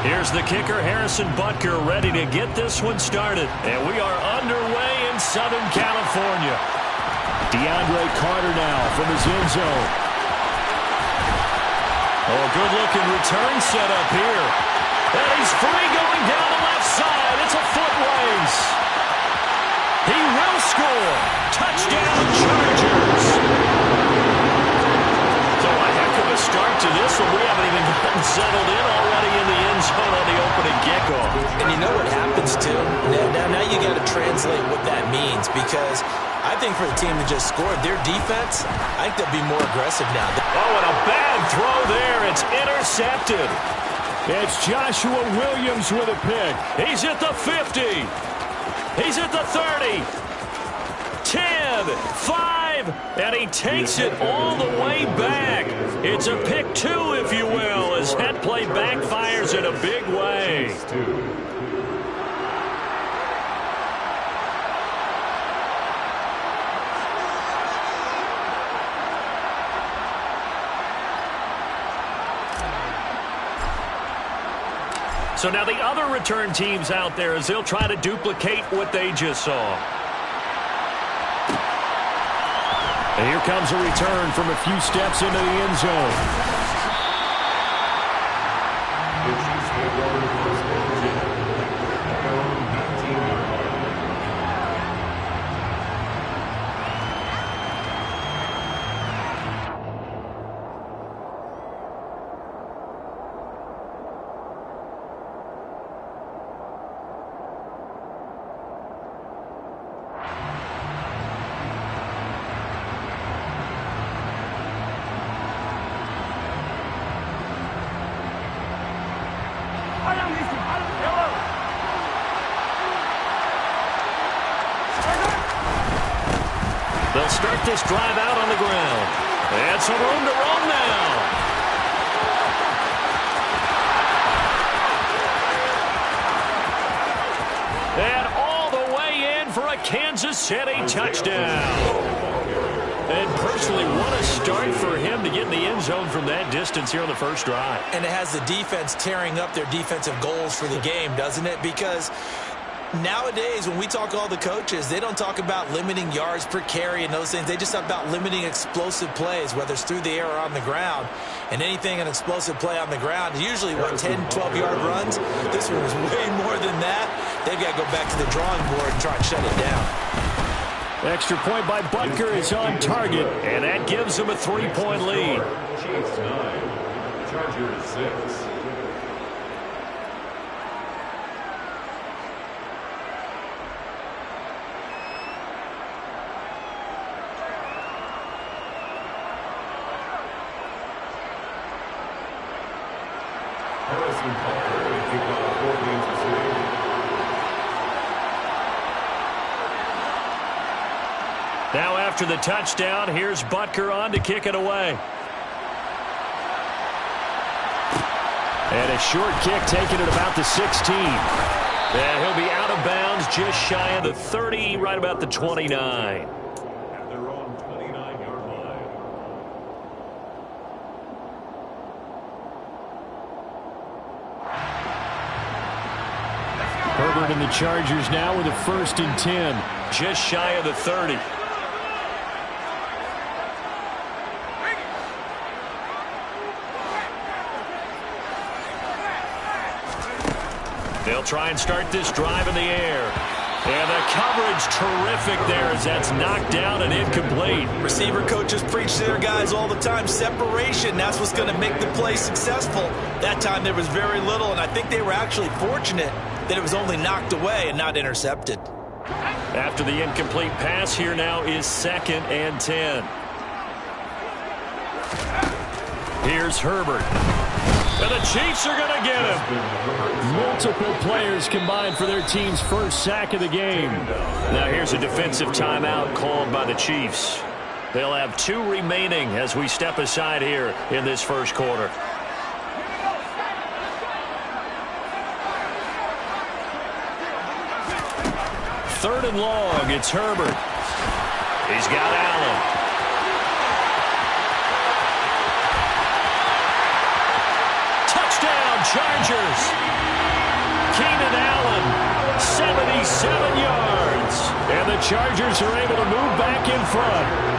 Here's the kicker, Harrison Butker, ready to get this one started. And we are underway in Southern California. DeAndre Carter now from his end zone. Oh, good-looking return set up here. And he's free going down the left side. It's a foot race. He will score. Touchdown, Chargers. So a heck of a start to this one. We haven't even gotten settled in already in the end zone on the opening kickoff. And you know what happens, too? Now you got to translate what that means, because I think for the team that just scored, their defense, I think they'll be more aggressive now. Oh, and a bad throw there. It's intercepted. It's Joshua Williams with a pick. He's at the 50. He's at the 30. 10, 5, and he takes it all the way back. It's a pick two, if you will, as that play backfires in a big way. So now the other return teams out there as they'll try to duplicate what they just saw. And here comes a return from a few steps into the end zone. The Chiefs will run the first and 10 at their own 19-yard line. They'll start this drive out on the ground. And some room to roam now. And all the way in for a Kansas City touchdown. And personally, what a start for him to get in the end zone from that distance here on the first drive. And it has the defense tearing up their defensive goals for the game, doesn't it? Because nowadays, when we talk to all the coaches, they don't talk about limiting yards per carry and those things. They just talk about limiting explosive plays, whether it's through the air or on the ground. And anything an explosive play on the ground, usually, 10, 12-yard runs. This one was way more than that. They've got to go back to the drawing board and try and shut it down. Extra point by Butker is on target, and that gives them a 3-point lead. Chiefs 9, Chargers 6. Harrison Butker will kick off for Kansas City. Now after the touchdown, here's Butker on to kick it away. and a short kick taken at about the 16. And he'll be out of bounds just shy of the 30, right about the 29. Herbert and the Chargers now with a 1st and 10. Just shy of the 30. They'll try and start this drive in the air. And the coverage terrific there as that's knocked down and incomplete. Receiver coaches preach to their guys all the time. Separation, that's what's going to make the play successful. That time there was very little, and I think they were actually fortunate that it was only knocked away and not intercepted. After the incomplete pass, here now is 2nd and 10. Here's Herbert. And the Chiefs are going to get him. Multiple players combined for their team's first sack of the game. Now here's a defensive timeout called by the Chiefs. They'll have 2 remaining as we step aside here in this first quarter. Third and long, it's Herbert. He's got Allen. Touchdown, Chargers. Keenan Allen, 77 yards. And the Chargers are able to move back in front.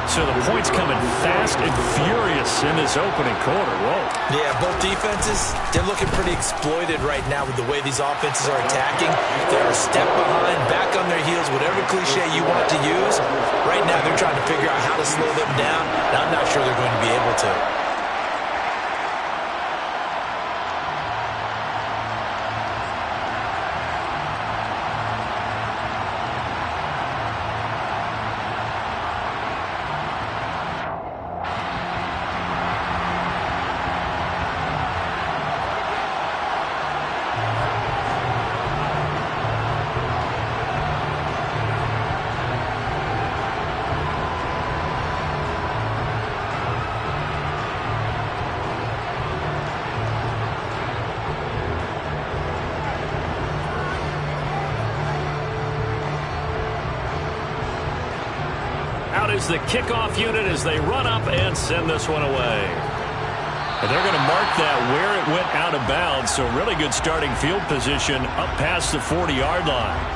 So the points coming fast and furious in this opening quarter. Whoa. Yeah, both defenses, they're looking pretty exploited right now with the way these offenses are attacking. They're a step behind, back on their heels, whatever cliche you want to use. Right now they're trying to figure out how to slow them down, and I'm not sure they're going to be able to. Is the kickoff unit as they run up and send this one away. And they're going to mark that where it went out of bounds, so really good starting field position up past the 40-yard line.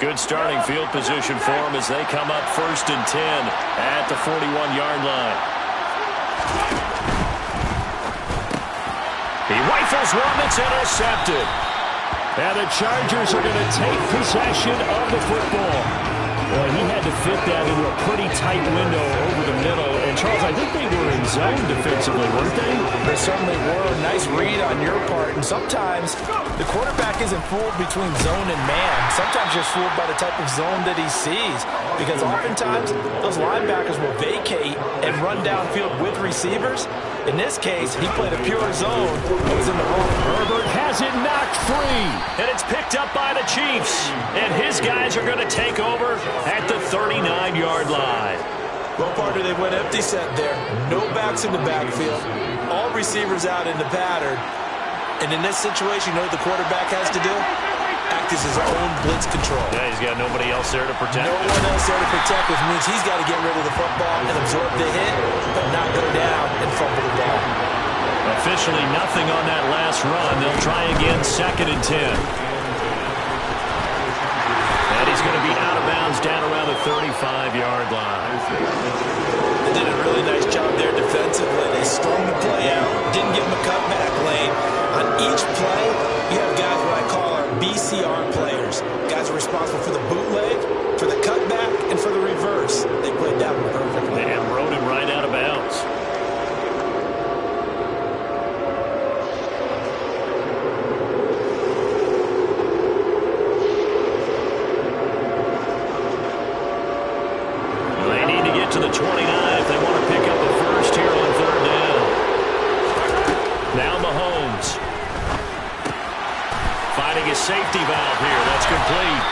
Good starting field position for them as they come up 1st and 10 at the 41-yard line. He rifles one that's intercepted. And the Chargers are going to take possession of the football. Boy, he had to fit that into a pretty tight window over the middle. And, Charles, I think they were in zone defensively, weren't they? They certainly were. Nice read on your part. And sometimes the quarterback isn't fooled between zone and man. Sometimes you're fooled by the type of zone that he sees. Because oftentimes those linebackers will vacate and run downfield with receivers. In this case, he played a pure zone. It was in the wrong. Herbert has it knocked free. And it's picked up by the Chiefs. And his guys are going to take over at the 39-yard line. Well, partner, they went empty set there. No backs in the backfield. All receivers out in the pattern. And in this situation, you know what the quarterback has to do? Act as his own blitz control. Yeah, he's got nobody else there to protect. No one else there to protect, which means he's got to get rid of the football and absorb the hit, but not go down and fumble the ball. Officially nothing on that last run. They'll try again 2nd and 10. And he's going to be out of bounds down around the 35-yard line. They did a really nice job there defensively. They strung the play out, didn't give him a cutback lane. On each play, you have guys what I call our BCR players. Guys are responsible for the bootleg, for the cutback, and for the reverse. They played that one perfectly. And rode him right out of bounds. They need to get to the 29 if they want to pick up a first here on 3rd down. Now Mahomes. Finding a safety valve here. That's complete.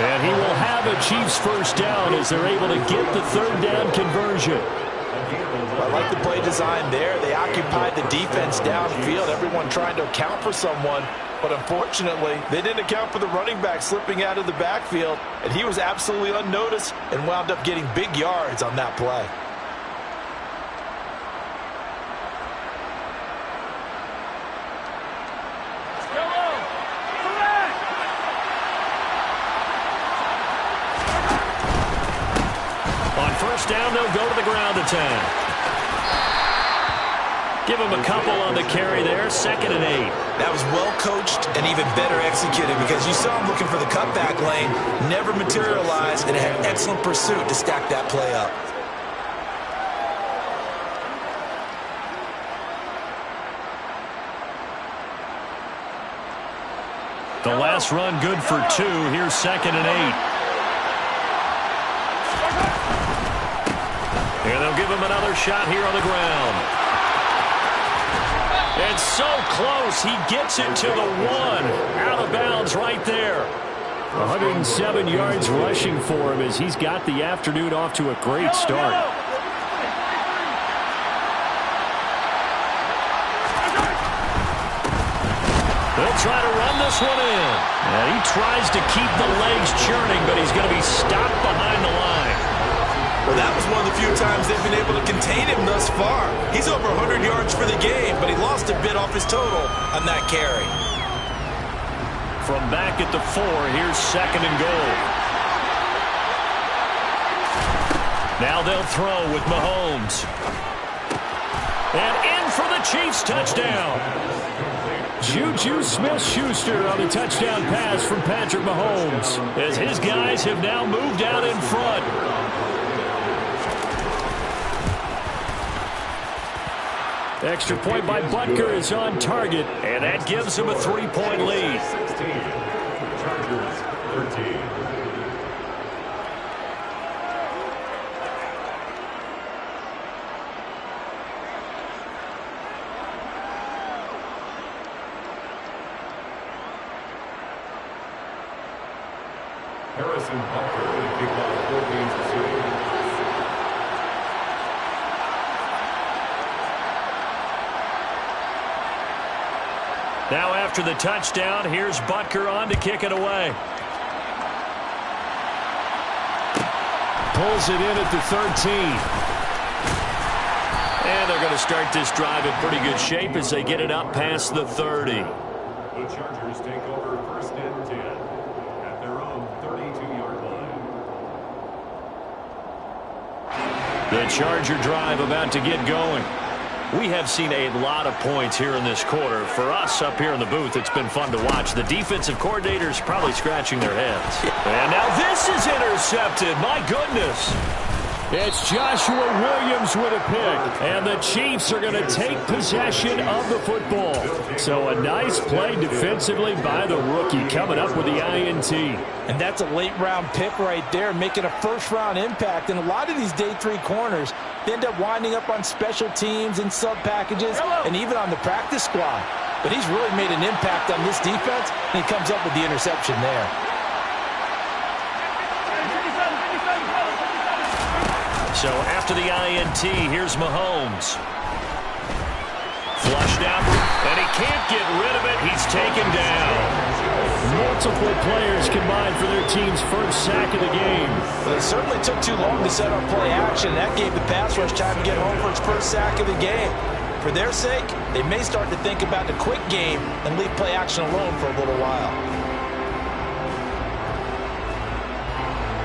And he will have a Chiefs first down as they're able to get the 3rd down conversion. I like the play design there. They occupied the defense downfield, everyone trying to account for someone. But unfortunately, they didn't account for the running back slipping out of the backfield. And he was absolutely unnoticed and wound up getting big yards on that play. First down, they'll go to the ground attack. Give him a couple on the carry there. 2nd and 8. That was well coached and even better executed because you saw him looking for the cutback lane, never materialized, and had excellent pursuit to stack that play up. The last run good for 2. Here's 2nd and 8. And they'll give him another shot here on the ground. It's so close. He gets it to the 1. Out of bounds right there. 107 yards rushing for him as he's got the afternoon off to a great start. They'll try to run this one in. And he tries to keep the legs churning, but he's going to be stopped behind the line. Well, that was one of the few times they've been able to contain him thus far. He's over 100 yards for the game, but he lost a bit off his total on that carry. From back at the 4, here's 2nd and goal. Now they'll throw with Mahomes. And in for the Chiefs touchdown. Juju Smith-Schuster on the touchdown pass from Patrick Mahomes, as his guys have now moved out in front. Extra point by Butker is on target, and that gives him a 3-point lead. 16, Chargers 13. Harrison Butker will kick off 4 games this year. Now after the touchdown, here's Butker on to kick it away. pulls it in at the 13. And they're going to start this drive in pretty good shape as they get it up past the 30. The Chargers take over 1st and 10 at their own 32-yard line. The Charger drive about to get going. We have seen a lot of points here in this quarter. For us up here in the booth, it's been fun to watch. The defensive coordinators probably scratching their heads. And now this is intercepted. My goodness. It's Joshua Williams with a pick, and the Chiefs are going to take possession of the football. So a nice play defensively by the rookie, coming up with the INT. And that's a late-round pick right there, making a first-round impact. And a lot of these day 3 corners, they end up winding up on special teams and sub-packages and even on the practice squad. But he's really made an impact on this defense, and he comes up with the interception there. So after the INT, here's Mahomes. Flushed out, and he can't get rid of it. He's taken down. Multiple players combined for their team's first sack of the game. Well, it certainly took too long to set up play action. That gave the pass rush time to get home for its first sack of the game. For their sake, they may start to think about the quick game and leave play action alone for a little while.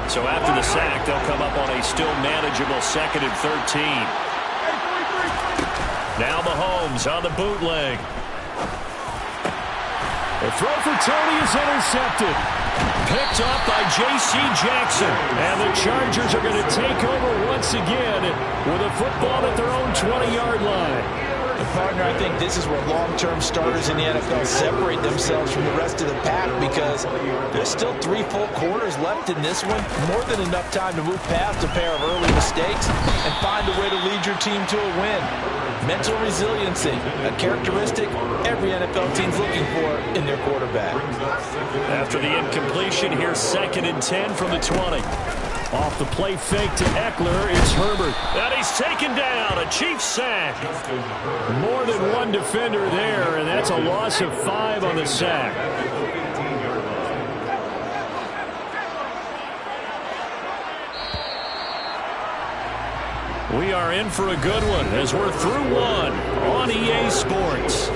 So after the sack, they'll come up on a still manageable 2nd and 13. Now Mahomes on the bootleg. The throw for Tony is intercepted. Picked up by J.C. Jackson. And the Chargers are going to take over once again with a football at their own 20-yard line. And partner, I think this is where long-term starters in the NFL separate themselves from the rest of the pack, because there's still 3 full quarters left in this one. More than enough time to move past a pair of early mistakes and find a way to lead your team to a win. Mental resiliency, a characteristic every NFL team's looking for in their quarterback. After the incompletion, here's 2nd and 10 from the 20. Off the play fake to Eckler, it's Herbert. And he's taken down, a Chiefs sack. More than one defender there, and that's a loss of 5 on the sack. We are in for a good one as we're through one on EA Sports.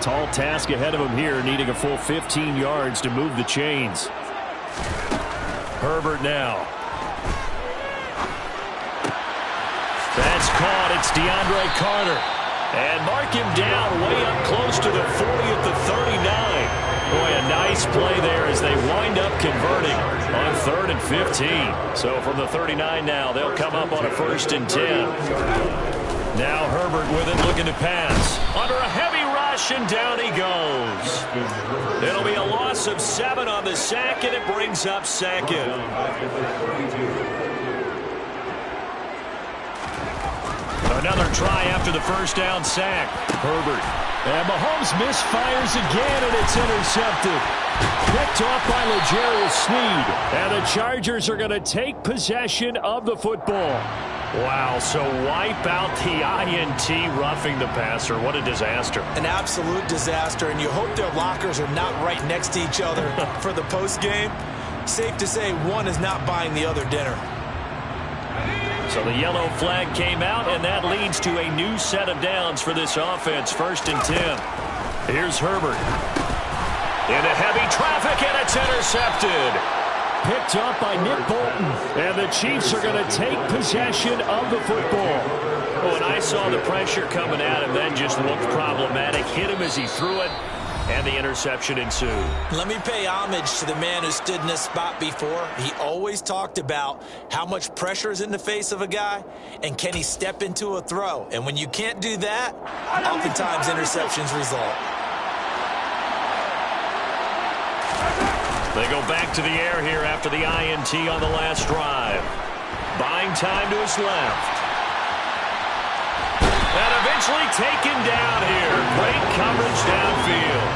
Tall task ahead of him here, needing a full 15 yards to move the chains. Herbert now. That's caught. It's DeAndre Carter. And mark him down way up close to the 40 at the 39. Boy, a nice play there as they wind up converting on 3rd and 15. So from the 39 now, they'll come up on a 1st and 10. Now Herbert with it, looking to pass. Under a heavy rush, and down he goes. It'll be a loss of 7 on the sack, and it brings up 2nd. Another try after the 1st down sack. Herbert. And Mahomes misfires again, and it's intercepted. Picked off by L'Jarius Sneed. And the Chargers are going to take possession of the football. Wow, so wipe out the INT roughing the passer. What a disaster. An absolute disaster, and you hope their lockers are not right next to each other for the postgame. Safe to say one is not buying the other dinner. So the yellow flag came out, and that leads to a new set of downs for this offense. 1st and 10. Here's Herbert. Into heavy traffic, and it's intercepted. Picked up by Nick Bolton. And the Chiefs are going to take possession of the football. Oh, and I saw the pressure coming at him, then just looked problematic. Hit him as he threw it, and the interception ensued. Let me pay homage to the man who stood in this spot before. He always talked about how much pressure is in the face of a guy, and can he step into a throw. And when you can't do that, oftentimes interceptions result. They go back to the air here after the INT on the last drive. Buying time to his left. And eventually taken down here. Great coverage downfield.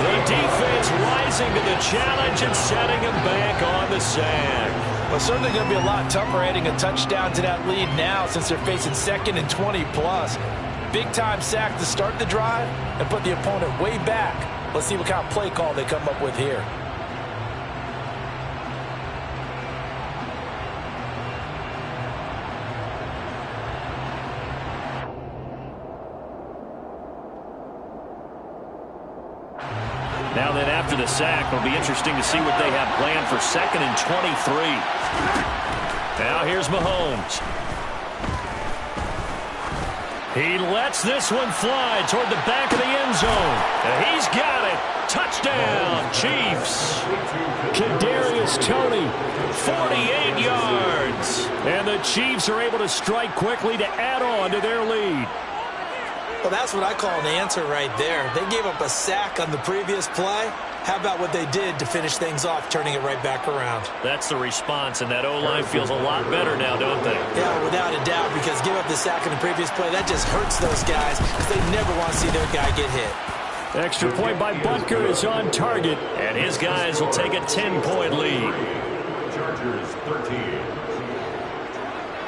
The defense rising to the challenge and setting him back on the sack. Well, certainly going to be a lot tougher adding a touchdown to that lead now since they're facing 2nd and 20+. Big-time sack to start the drive and put the opponent way back. Let's see what kind of play call they come up with here. Now then, after the sack, it'll be interesting to see what they have planned for 2nd and 23. Now here's Mahomes. He lets this one fly toward the back of the end zone. And he's got it. Touchdown, Chiefs. Kadarius Toney. 48 yards. And the Chiefs are able to strike quickly to add on to their lead. Well, that's what I call an answer right there. They gave up a sack on the previous play. How about what they did to finish things off, turning it right back around? That's the response, and that O-line feels a lot better now, don't they? Yeah, without a doubt, because give up the sack on the previous play, that just hurts those guys because they never want to see their guy get hit. Extra point by Butker is on target. And his guys will take a 10-point lead. Chargers 13.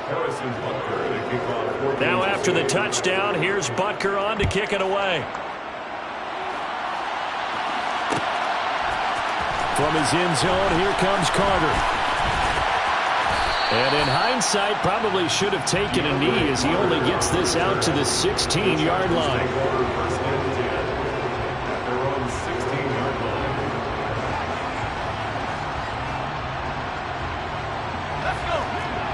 Harrison Butker to kick off. Now after the touchdown, here's Butker on to kick it away. From his end zone, here comes Carter. And in hindsight, probably should have taken a knee as he only gets this out to the 16-yard line. First and 10 at their own 16-yard line.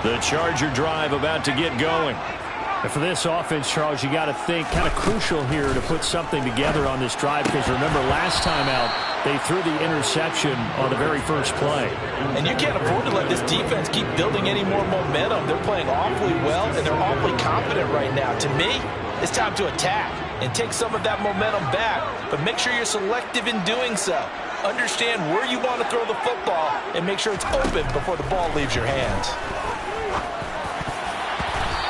The Charger drive about to get going. And for this offense, Charles, you got to think kind of crucial here to put something together on this drive, because remember last time out, they threw the interception on the very first play. And you can't afford to let this defense keep building any more momentum. They're playing awfully well, and they're awfully confident right now. To me, it's time to attack and take some of that momentum back, but make sure you're selective in doing so. Understand where you want to throw the football and make sure it's open before the ball leaves your hands.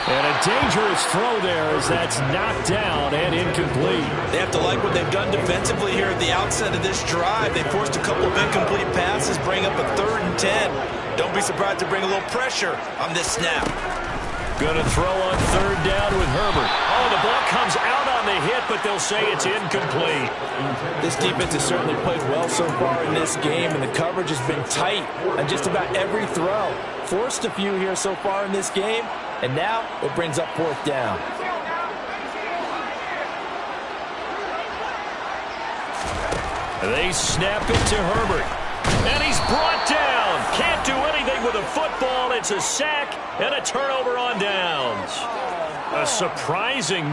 And a dangerous throw there as that's knocked down and incomplete. They have to like what they've done defensively here at the outset of this drive. They forced a couple of incomplete passes, bring up a 3rd and 10. Don't be surprised to bring a little pressure on this snap. Going to throw on 3rd down with Herbert. Oh, the ball comes out on the hit, but they'll say it's incomplete. This defense has certainly played well so far in this game, and the coverage has been tight on just about every throw. Forced a few here so far in this game, and now it brings up 4th down. They snap it to Herbert. And he's brought down. Can't do anything with a football. It's a sack and a turnover on downs. A surprising